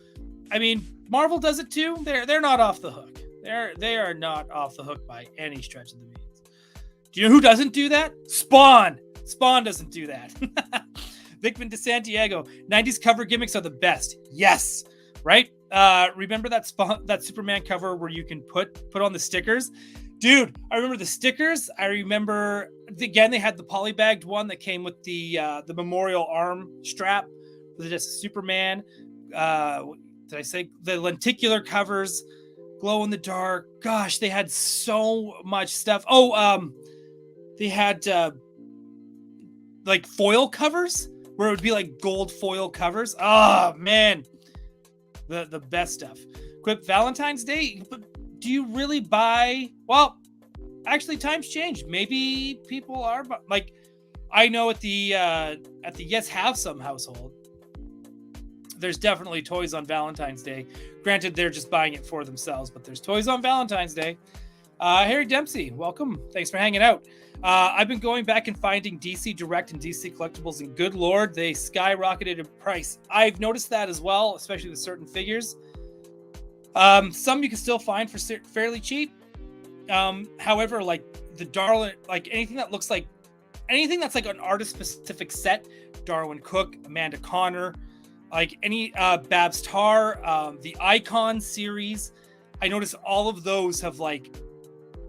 I mean, Marvel does it too. They're not off the hook. They are not off the hook by any stretch of the means. Do you know who doesn't do that? Spawn. Spawn doesn't do that. Vickman de Santiago. 90s cover gimmicks are the best. Yes. Right? Remember that Superman cover where you can put on the stickers? Dude, I remember the stickers. I remember, again, they had the polybagged one that came with the memorial arm strap with just Superman. Did I say the lenticular covers, glow in the dark? Gosh, they had so much stuff. They had foil covers where it would be gold foil covers. Oh man, the best stuff. Quip, Valentine's Day, but do you really buy? Well, actually, times changed. Maybe people are, but I know at the Yes Have Some household, there's definitely toys on Valentine's Day. Granted, they're just buying it for themselves, but there's toys on Valentine's Day. Harry Dempsey, welcome. Thanks for hanging out. I've been going back and finding DC Direct and DC Collectibles, and good Lord, they skyrocketed in price. I've noticed that as well, especially with certain figures. Some you can still find for fairly cheap. However, the Darwin, anything that's an artist-specific set, Darwin Cook, Amanda Connor, any Babs Tarr, the Icon series, I noticed all of those have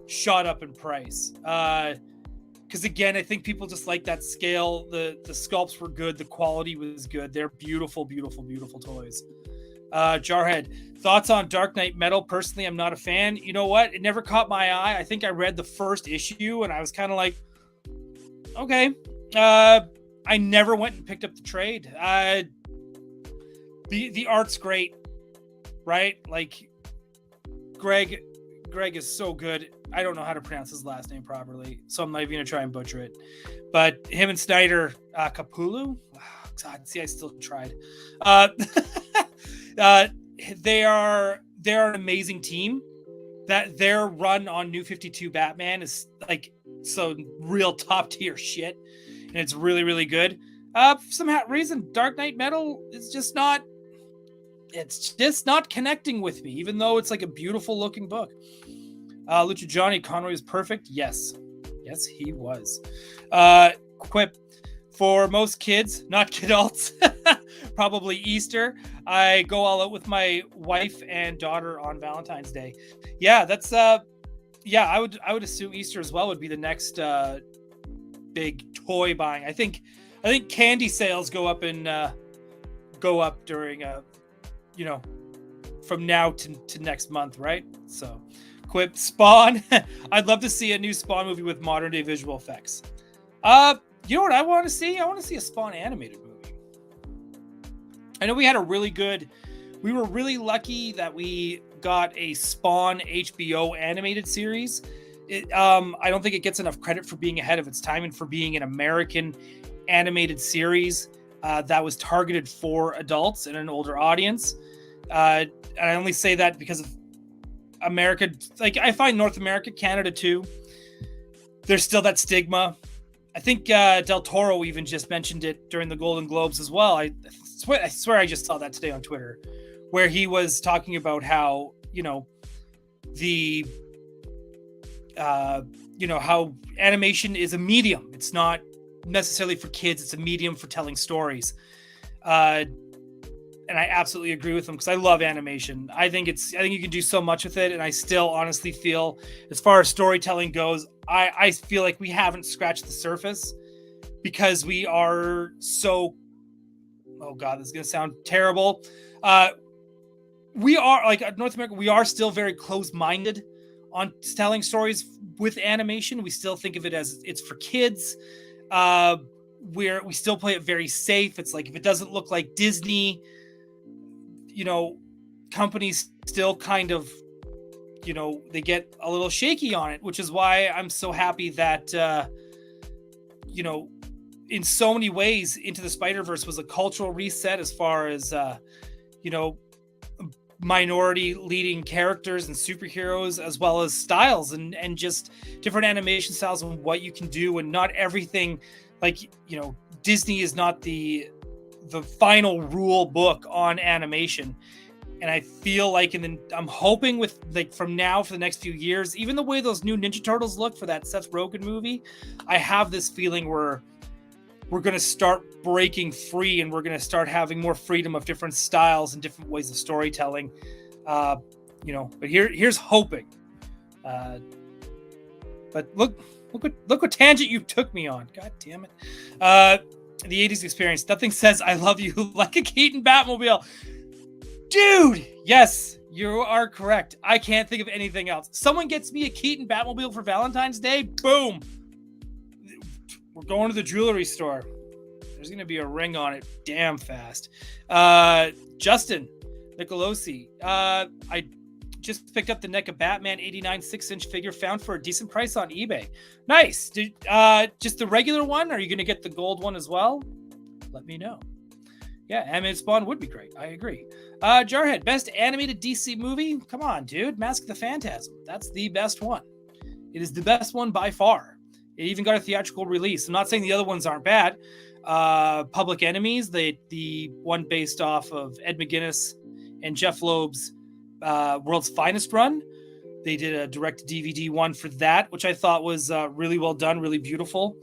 shot up in price. Because again, I think people just like that scale. The sculpts were good, the quality was good. They're beautiful, beautiful, beautiful toys. Jarhead, thoughts on Dark Knight Metal? Personally, I'm not a fan. You know what? It never caught my eye. I think I read the first issue and I was kind of okay. I never went and picked up the trade. The art's great, right? Greg is so good. I don't know how to pronounce his last name properly, so I'm not even gonna try and butcher it. But him and Snyder, Capullo, God, see, I still tried. They are an amazing team. That their run on New 52 Batman is so real top tier shit. and it's really, really good. For some reason, Dark Knight Metal is just not. It's just not connecting with me, even though it's like a beautiful looking book. Lucha Johnny Conroy is perfect. Yes, he was. Quip. For most kids, not kidults, probably Easter, I go all out with my wife and daughter on Valentine's Day. Yeah, that's I would assume Easter as well would be the next big toy buying. I think candy sales go up during from now to next month, right? So, Quip. Spawn. I'd love to see a new Spawn movie with modern day visual effects. You know what I want to see? I want to see a Spawn animated movie. I know we were really lucky that we got a Spawn HBO animated series. I don't think it gets enough credit for being ahead of its time and for being an American animated series that was targeted for adults and an older audience. And I only say that because of America. Like, I find North America, Canada too, there's still that stigma. I think Del Toro even just mentioned it during the Golden Globes as well. I swear I just saw that today on Twitter, where he was talking about how, how animation is a medium. It's not necessarily for kids. It's a medium for telling stories. And I absolutely agree with him because I love animation. I think you can do so much with it. And I still honestly feel, as far as storytelling goes, I feel like we haven't scratched the surface because we are so, oh God, this is going to sound terrible. We are, like, North America, we are still very close-minded on telling stories with animation. We still think of it as it's for kids. We still play it very safe. It's like, if it doesn't look like Disney, companies still kind of, they get a little shaky on it, which is why I'm so happy that, in so many ways, Into the Spider-Verse was a cultural reset as far as, minority leading characters and superheroes, as well as styles and just different animation styles and what you can do. And not everything, like, Disney is not the final rule book on animation. And I feel like, I'm hoping with, like, from now for the next few years, even the way those new Ninja Turtles look for that Seth Rogen movie, I have this feeling we're going to start breaking free and we're going to start having more freedom of different styles and different ways of storytelling. But here's hoping. But look what tangent you took me on. God damn it. The 80s experience. Nothing says I love you like a Keaton Batmobile. Dude, yes, you are correct. I can't think of anything else. Someone gets me a Keaton Batmobile for Valentine's Day. Boom. We're going to the jewelry store. There's going to be a ring on it damn fast. Justin Nicolosi. I just picked up the NECA Batman 89 6-inch figure found for a decent price on eBay. Nice. Just the regular one? Are you going to get the gold one as well? Let me know. Yeah, animated Spawn would be great. I agree. Jarhead, best animated DC movie? Come on, dude. Mask of the Phantasm. That's the best one. It is the best one by far. It even got a theatrical release. I'm not saying the other ones aren't bad. Public Enemies, the one based off of Ed McGuinness and Jeff Loeb's World's Finest Run. They did a direct DVD one for that, which I thought was really well done, really beautiful.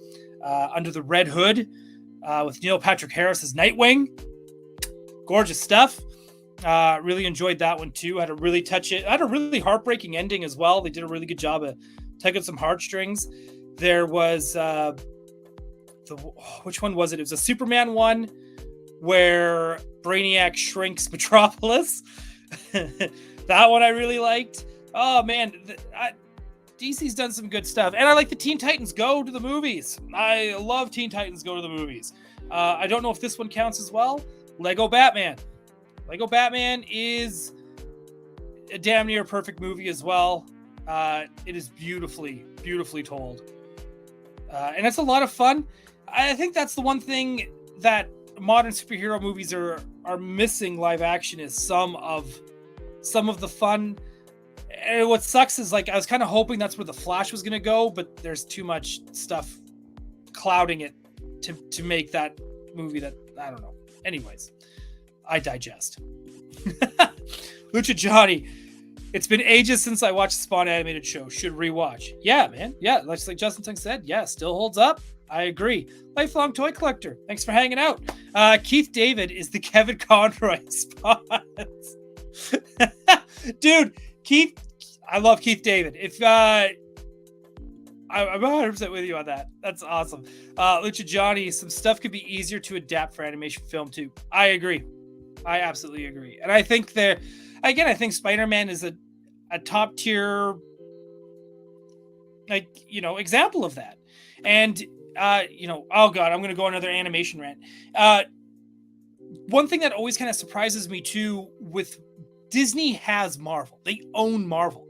Under the Red Hood with Neil Patrick Harris as Nightwing. Gorgeous stuff. Really enjoyed that one too. Had a really heartbreaking ending as well. They did a really good job of tugging some heartstrings. There was which one was it? It was a Superman one where Brainiac shrinks Metropolis. That one I really liked. Oh man, DC's done some good stuff, and I like the Teen Titans Go to the movies. I love Teen Titans Go to the movies. I don't know if this one counts as well. Lego Batman. Lego Batman is a damn near perfect movie as well. It is beautifully told. And it's a lot of fun. I think that's the one thing that modern superhero movies are missing live action is some of the fun. And what sucks is, like, I was kind of hoping that's where the Flash was going to go, but there's too much stuff clouding it to make that movie that I don't know. Anyways, I digest. Lucha Johnny, it's been ages since I watched the Spawn animated show. Should rewatch. Yeah, man. Yeah, like Justin Tung said, yeah, still holds up. I agree. Lifelong toy collector. Thanks for hanging out. Keith David is the Kevin Conroy spot. Dude, Keith, I love Keith David. If I'm 100% with you on that. That's awesome. Lucha Johnny, some stuff could be easier to adapt for animation film too. I agree. I absolutely agree. And I think I think Spider-Man is a top tier, example of that. And, oh God, I'm going to go on another animation rant. One thing that always kind of surprises me too with Disney has Marvel. They own Marvel.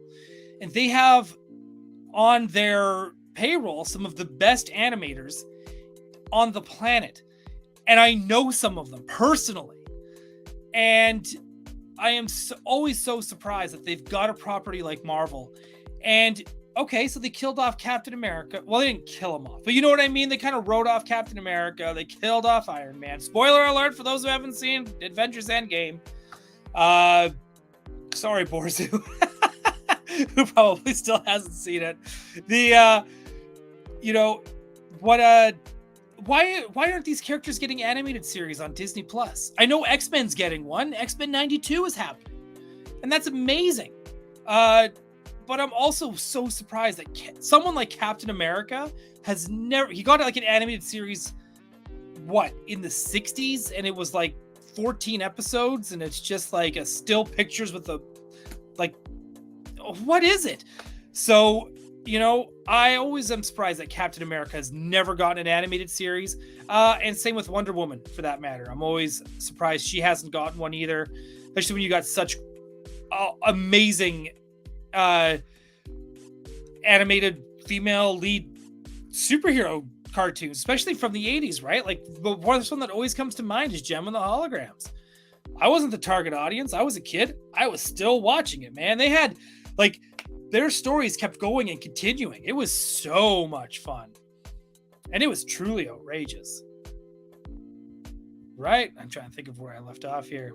And they have on their payroll some of the best animators on the planet. And I know some of them personally. And I am always so surprised that they've got a property like Marvel. And okay, so they killed off Captain America. Well, they didn't kill him off, but you know what I mean? They kind of wrote off Captain America. They killed off Iron Man. Spoiler alert for those who haven't seen Avengers Endgame. Sorry, Borzu. Who probably still hasn't seen it. Why aren't these characters getting animated series on Disney Plus? I know X-Men's getting one. X-Men 92 is happening, and that's amazing. But I'm also so surprised that someone like Captain America he got like an animated series, in the 60s, and it was like 14 episodes, and it's just like a still pictures with what is it? So, I always am surprised that Captain America has never gotten an animated series. And same with Wonder Woman, for that matter. I'm always surprised she hasn't gotten one either, especially when you got such amazing animated female lead superhero cartoons, especially from the 80s, right? Like, the one that always comes to mind is Gem and the Holograms. I wasn't the target audience. I was a kid. I was still watching it, man. They had, their stories kept going and continuing. It was so much fun. And it was truly outrageous. Right? I'm trying to think of where I left off here.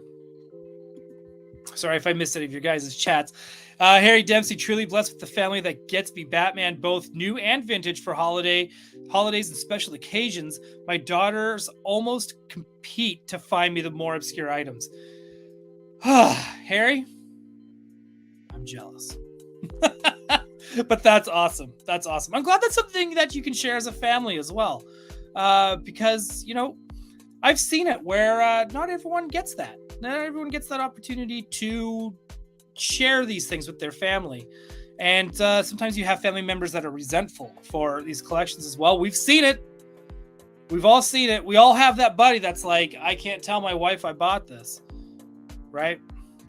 Sorry if I missed any of your guys' chats. Harry Dempsey, truly blessed with the family that gets me Batman, both new and vintage, for holidays and special occasions. My daughters almost compete to find me the more obscure items. Harry, I'm jealous. But that's awesome. That's awesome. I'm glad that's something that you can share as a family as well. Because, I've seen it where not everyone gets that. Not everyone gets that opportunity to share these things with their family. And sometimes you have family members that are resentful for these collections as well. We've seen it. We've all seen it. We all have that buddy that's like, I can't tell my wife I bought this. Right?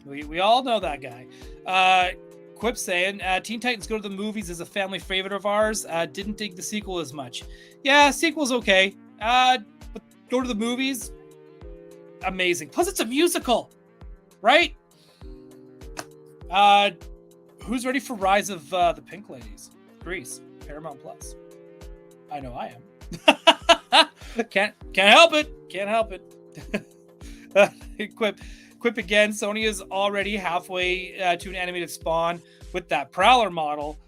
We all know that guy. Quip saying, Teen Titans Go to the Movies is a family favorite of ours. Didn't dig the sequel as much. Yeah, sequel's okay. But Go to the Movies, amazing. Plus, it's a musical, right? Who's ready for Rise of the Pink Ladies? Grease, Paramount Plus. I know I am. Can't help it. Can't help it. Quip again. Sony is already halfway to an animated Spawn with that Prowler model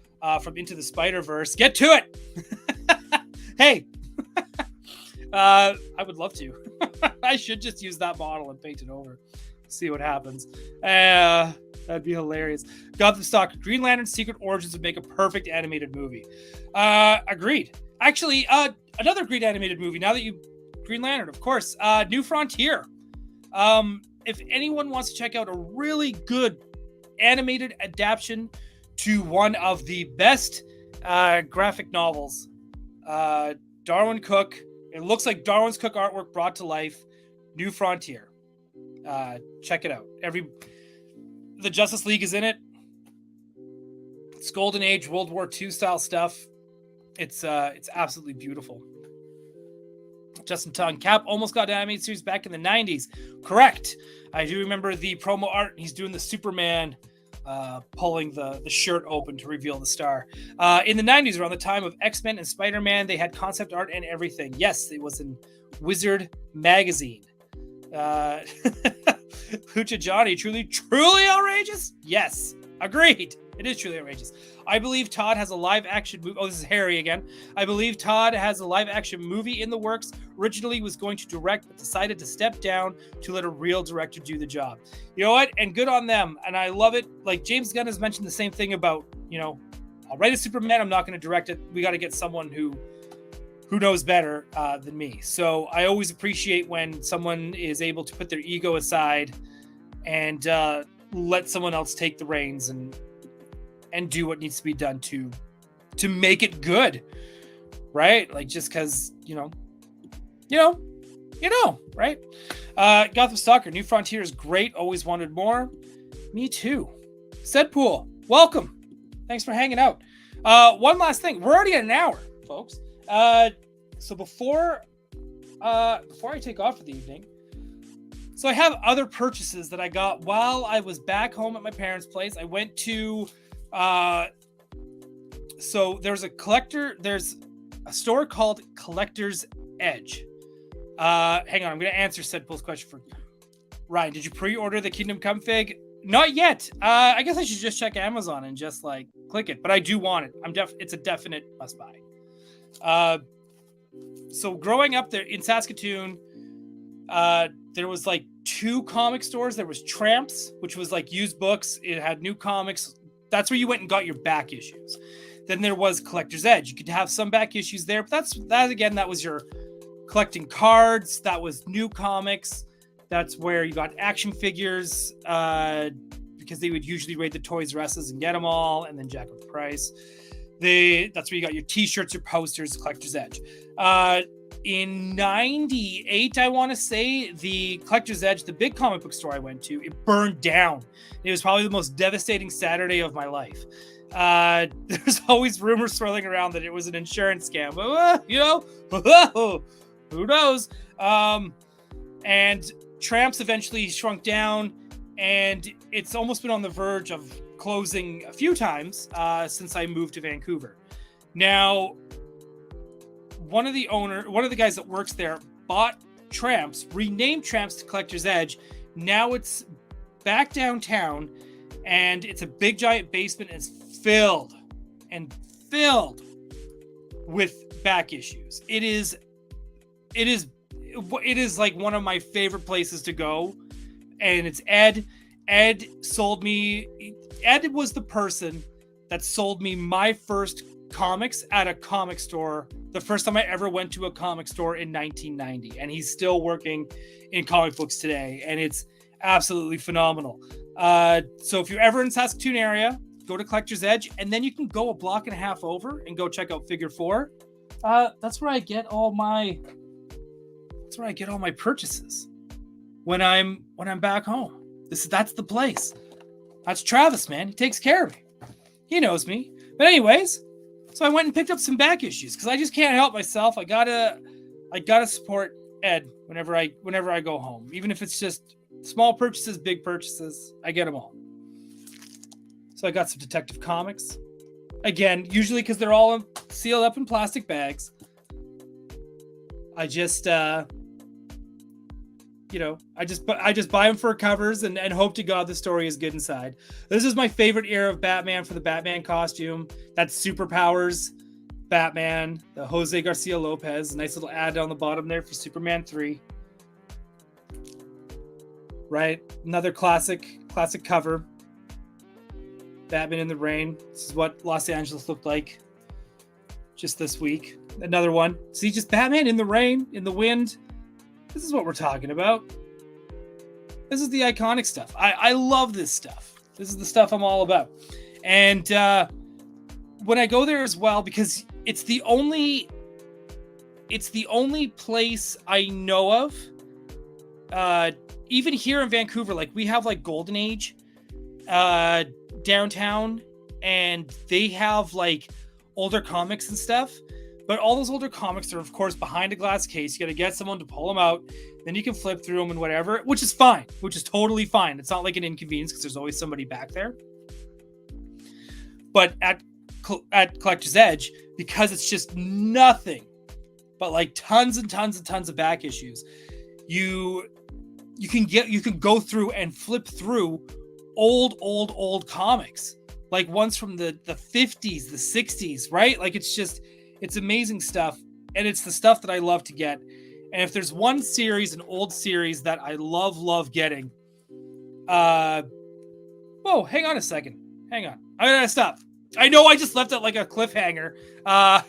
from Into the Spider-Verse. Get to it. Hey, I would love to. I should just use that model and paint it over. See what happens. That'd be hilarious. Gotham Stock, Green Lantern Secret Origins would make a perfect animated movie. Agreed. Actually, another great animated movie. Now that Green Lantern, of course. New Frontier. If anyone wants to check out a really good animated adaptation to one of the best graphic novels, Darwin Cook. It looks like Darwin's Cook artwork brought to life. New Frontier. Check it out. The Justice League is in it. It's Golden Age, World War II style stuff. It's absolutely beautiful. Justin Tung, Cap almost got an animated series back in the 90s. Correct. I do remember the promo art. He's doing the Superman pulling the shirt open to reveal the star. In the 90s, around the time of X-Men and Spider-Man, they had concept art and everything. Yes, it was in Wizard magazine. Lucha Johnny, truly outrageous? Yes, agreed. It is truly outrageous. I believe Todd has a live-action movie. Oh, this is Harry again. I believe Todd has a live-action movie in the works. Originally was going to direct, but decided to step down to let a real director do the job. You know what? And good on them. And I love it. Like James Gunn has mentioned the same thing about, I'll write a Superman. I'm not going to direct it. We got to get someone who knows better than me. So I always appreciate when someone is able to put their ego aside and let someone else take the reins and do what needs to be done to make it good, right? Like just because right? Gotham Stalker, New Frontier is great. Always wanted more. Me too. Sedpool, welcome. Thanks for hanging out. One last thing. We're already at an hour, folks. So before I take off for the evening, so I have other purchases that I got while I was back home at my parents' place. I went to so there's a store called Collector's Edge. Hang on, I'm going to answer Sedpool's question for Ryan. Did you pre-order the Kingdom Come fig? Not yet. I guess I should just check Amazon and just like click it, but I do want it. It's a definite must buy. So growing up there in Saskatoon, there was like 2 comic stores. There was Tramps, which was like used books. It had new comics. That's where you went and got your back issues. Then there was Collector's Edge. You could have some back issues there, but that was your collecting cards. That was new comics. That's where you got action figures, because they would usually raid the Toys R Us's and get them all, and then jack up the price. That's where you got your t-shirts, your posters, Collector's Edge. In 98, I want to say, the Collector's Edge, the big comic book store I went to, it burned down. It was probably the most devastating Saturday of my life. There's always rumors swirling around that it was an insurance scam. Who knows? And Tramps eventually shrunk down, and it's almost been on the verge of closing a few times since I moved to Vancouver. Now, one of the guys that works there bought Tramps, renamed Tramps to Collector's Edge. Now it's back downtown, and it's a big giant basement, and it's filled with back issues. It is like one of my favorite places to go, and it's Ed. Ed was the person that sold me my first comics at a comic store the first time I ever went to a comic store in 1990, and he's still working in comic books today, and it's absolutely phenomenal. So if you're ever in Saskatoon area, go to Collector's Edge, and then you can go a block and a half over and go check out Figure 4. That's where I get all my purchases when I'm back home. That's the place. That's Travis, man. He takes care of me. He knows me. But anyways, so I went and picked up some back issues because I just can't help myself. I gotta support Ed whenever I go home, even if it's just small purchases, big purchases. I get them all. So I got some Detective Comics. Again, usually because they're all sealed up in plastic bags. I just I just buy them for covers and hope to God the story is good inside. This is my favorite era of Batman for the Batman costume. That's Superpowers Batman, the Jose Garcia Lopez. Nice little ad down the bottom there for Superman 3. Right? Another classic cover. Batman in the rain. This is what Los Angeles looked like just this week. Another one. See, just Batman in the rain, in the wind. This is what we're talking about. This is the iconic stuff. I love this stuff. This is the stuff I'm all about. And when I go there as well, because it's the only place I know of. Even here in Vancouver, like we have like Golden Age downtown, and they have like older comics and stuff. But all those older comics are, of course, behind a glass case. You got to get someone to pull them out. Then you can flip through them and whatever, which is fine, which is totally fine. It's not like an inconvenience because there's always somebody back there. But at Collector's Edge, because it's just nothing but like tons and tons and tons of back issues, you can go through and flip through old comics, like ones from the 50s, the 60s, right? Like it's amazing stuff, and it's the stuff that I love to get. And if there's one series, an old series that I love getting, whoa, hang on a second. Hang on. I gotta stop. I know I just left it like a cliffhanger. But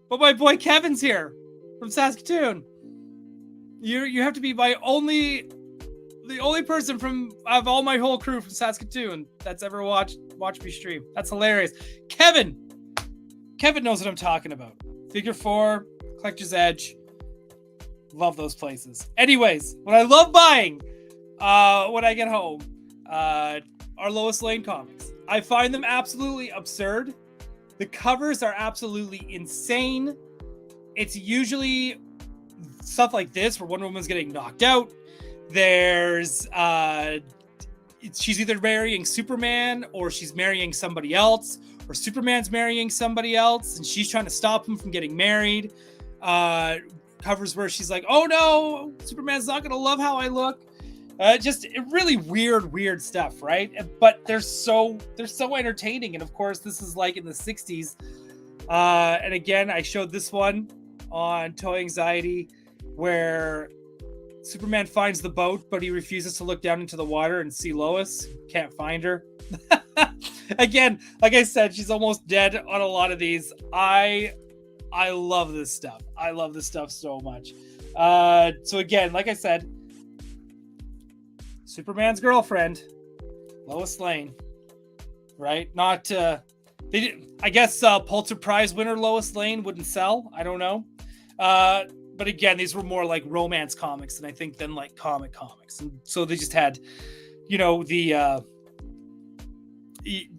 my boy Kevin's here from Saskatoon. You have to be the only person of all my whole crew from Saskatoon that's ever watched me stream. That's hilarious. Kevin knows what I'm talking about. Figure 4, Collector's Edge. Love those places. Anyways, what I love buying when I get home are Lois Lane comics. I find them absolutely absurd. The covers are absolutely insane. It's usually stuff like this where Wonder Woman's getting knocked out. There's she's either marrying Superman or she's marrying somebody else, or Superman's marrying somebody else and she's trying to stop him from getting married. Covers where she's like, oh no, Superman's not gonna love how I look. Just really weird stuff, right? But they're so entertaining. And of course, this is like in the 60s. And again, I showed this one on Toy Anxiety, where Superman finds the boat, but he refuses to look down into the water and see Lois. Can't find her. Again, like I said, she's almost dead on a lot of these. I love this stuff. I love this stuff so much. So again, like I said, Superman's girlfriend, Lois Lane, right? Not I guess Pulitzer Prize winner Lois Lane wouldn't sell. I don't know. But again, these were more like romance comics than like comics. And so they just had,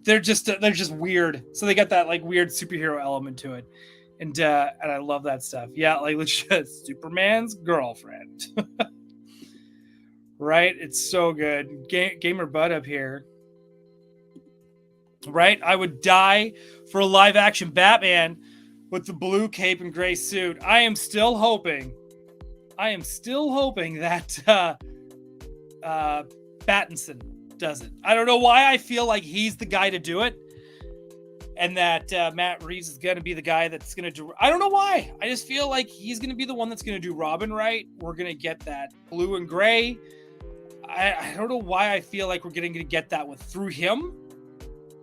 they're just weird. So they got that like weird superhero element to it. And I love that stuff. Yeah, like legit Superman's girlfriend. Right? It's so good. Gamer Bud up here. Right? I would die for a live action Batman with the blue cape and gray suit. I am still hoping that Pattinson does it. I don't know why I feel like he's the guy to do it, and that Matt Reeves is going to be the guy that's going to do. I don't know why. I just feel like he's going to be the one that's going to do Robin right. We're going to get that blue and gray. I don't know why I feel like we're going to get that through him,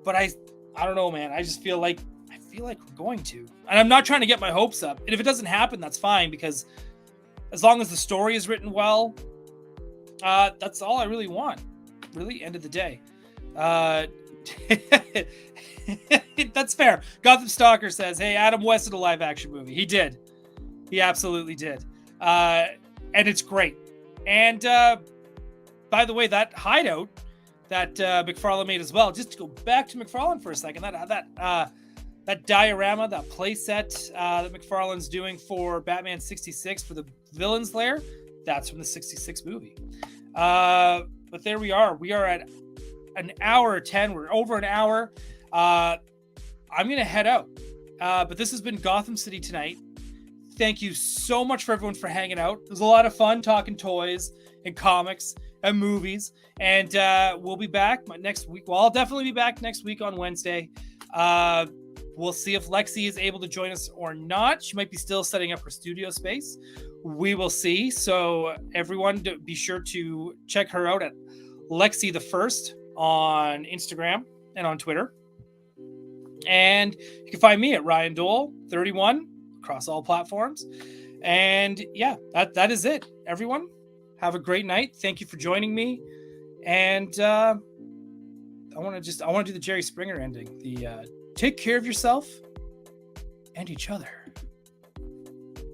but I don't know, man. I just feel like we're going to, and I'm not trying to get my hopes up. And if it doesn't happen, that's fine, because as long as the story is written well, that's all I really want. Really, end of the day. That's fair. Gotham Stalker says, "Hey, Adam West did a live action movie." He did. He absolutely did. And it's great. And by the way, that hideout that McFarlane made as well. Just to go back to McFarlane for a second, that diorama, that play set that McFarlane's doing for Batman 66 for the Villain's Lair, that's from the 66 movie. But there we are. We are at an hour 10. We're over an hour. I'm going to head out. But this has been Gotham City Tonight. Thank you so much for everyone for hanging out. It was a lot of fun talking toys and comics and movies. And we'll be back next week. Well, I'll definitely be back next week on Wednesday. We'll see if Lexi is able to join us or not. She might be still setting up her studio space. We will see. So everyone, be sure to check her out at Lexi the First on Instagram and on Twitter. And you can find me at Ryan Dole 31 across all platforms. And yeah, that is it. Everyone, have a great night. Thank you for joining me. And I want to do the Jerry Springer ending. Take care of yourself and each other.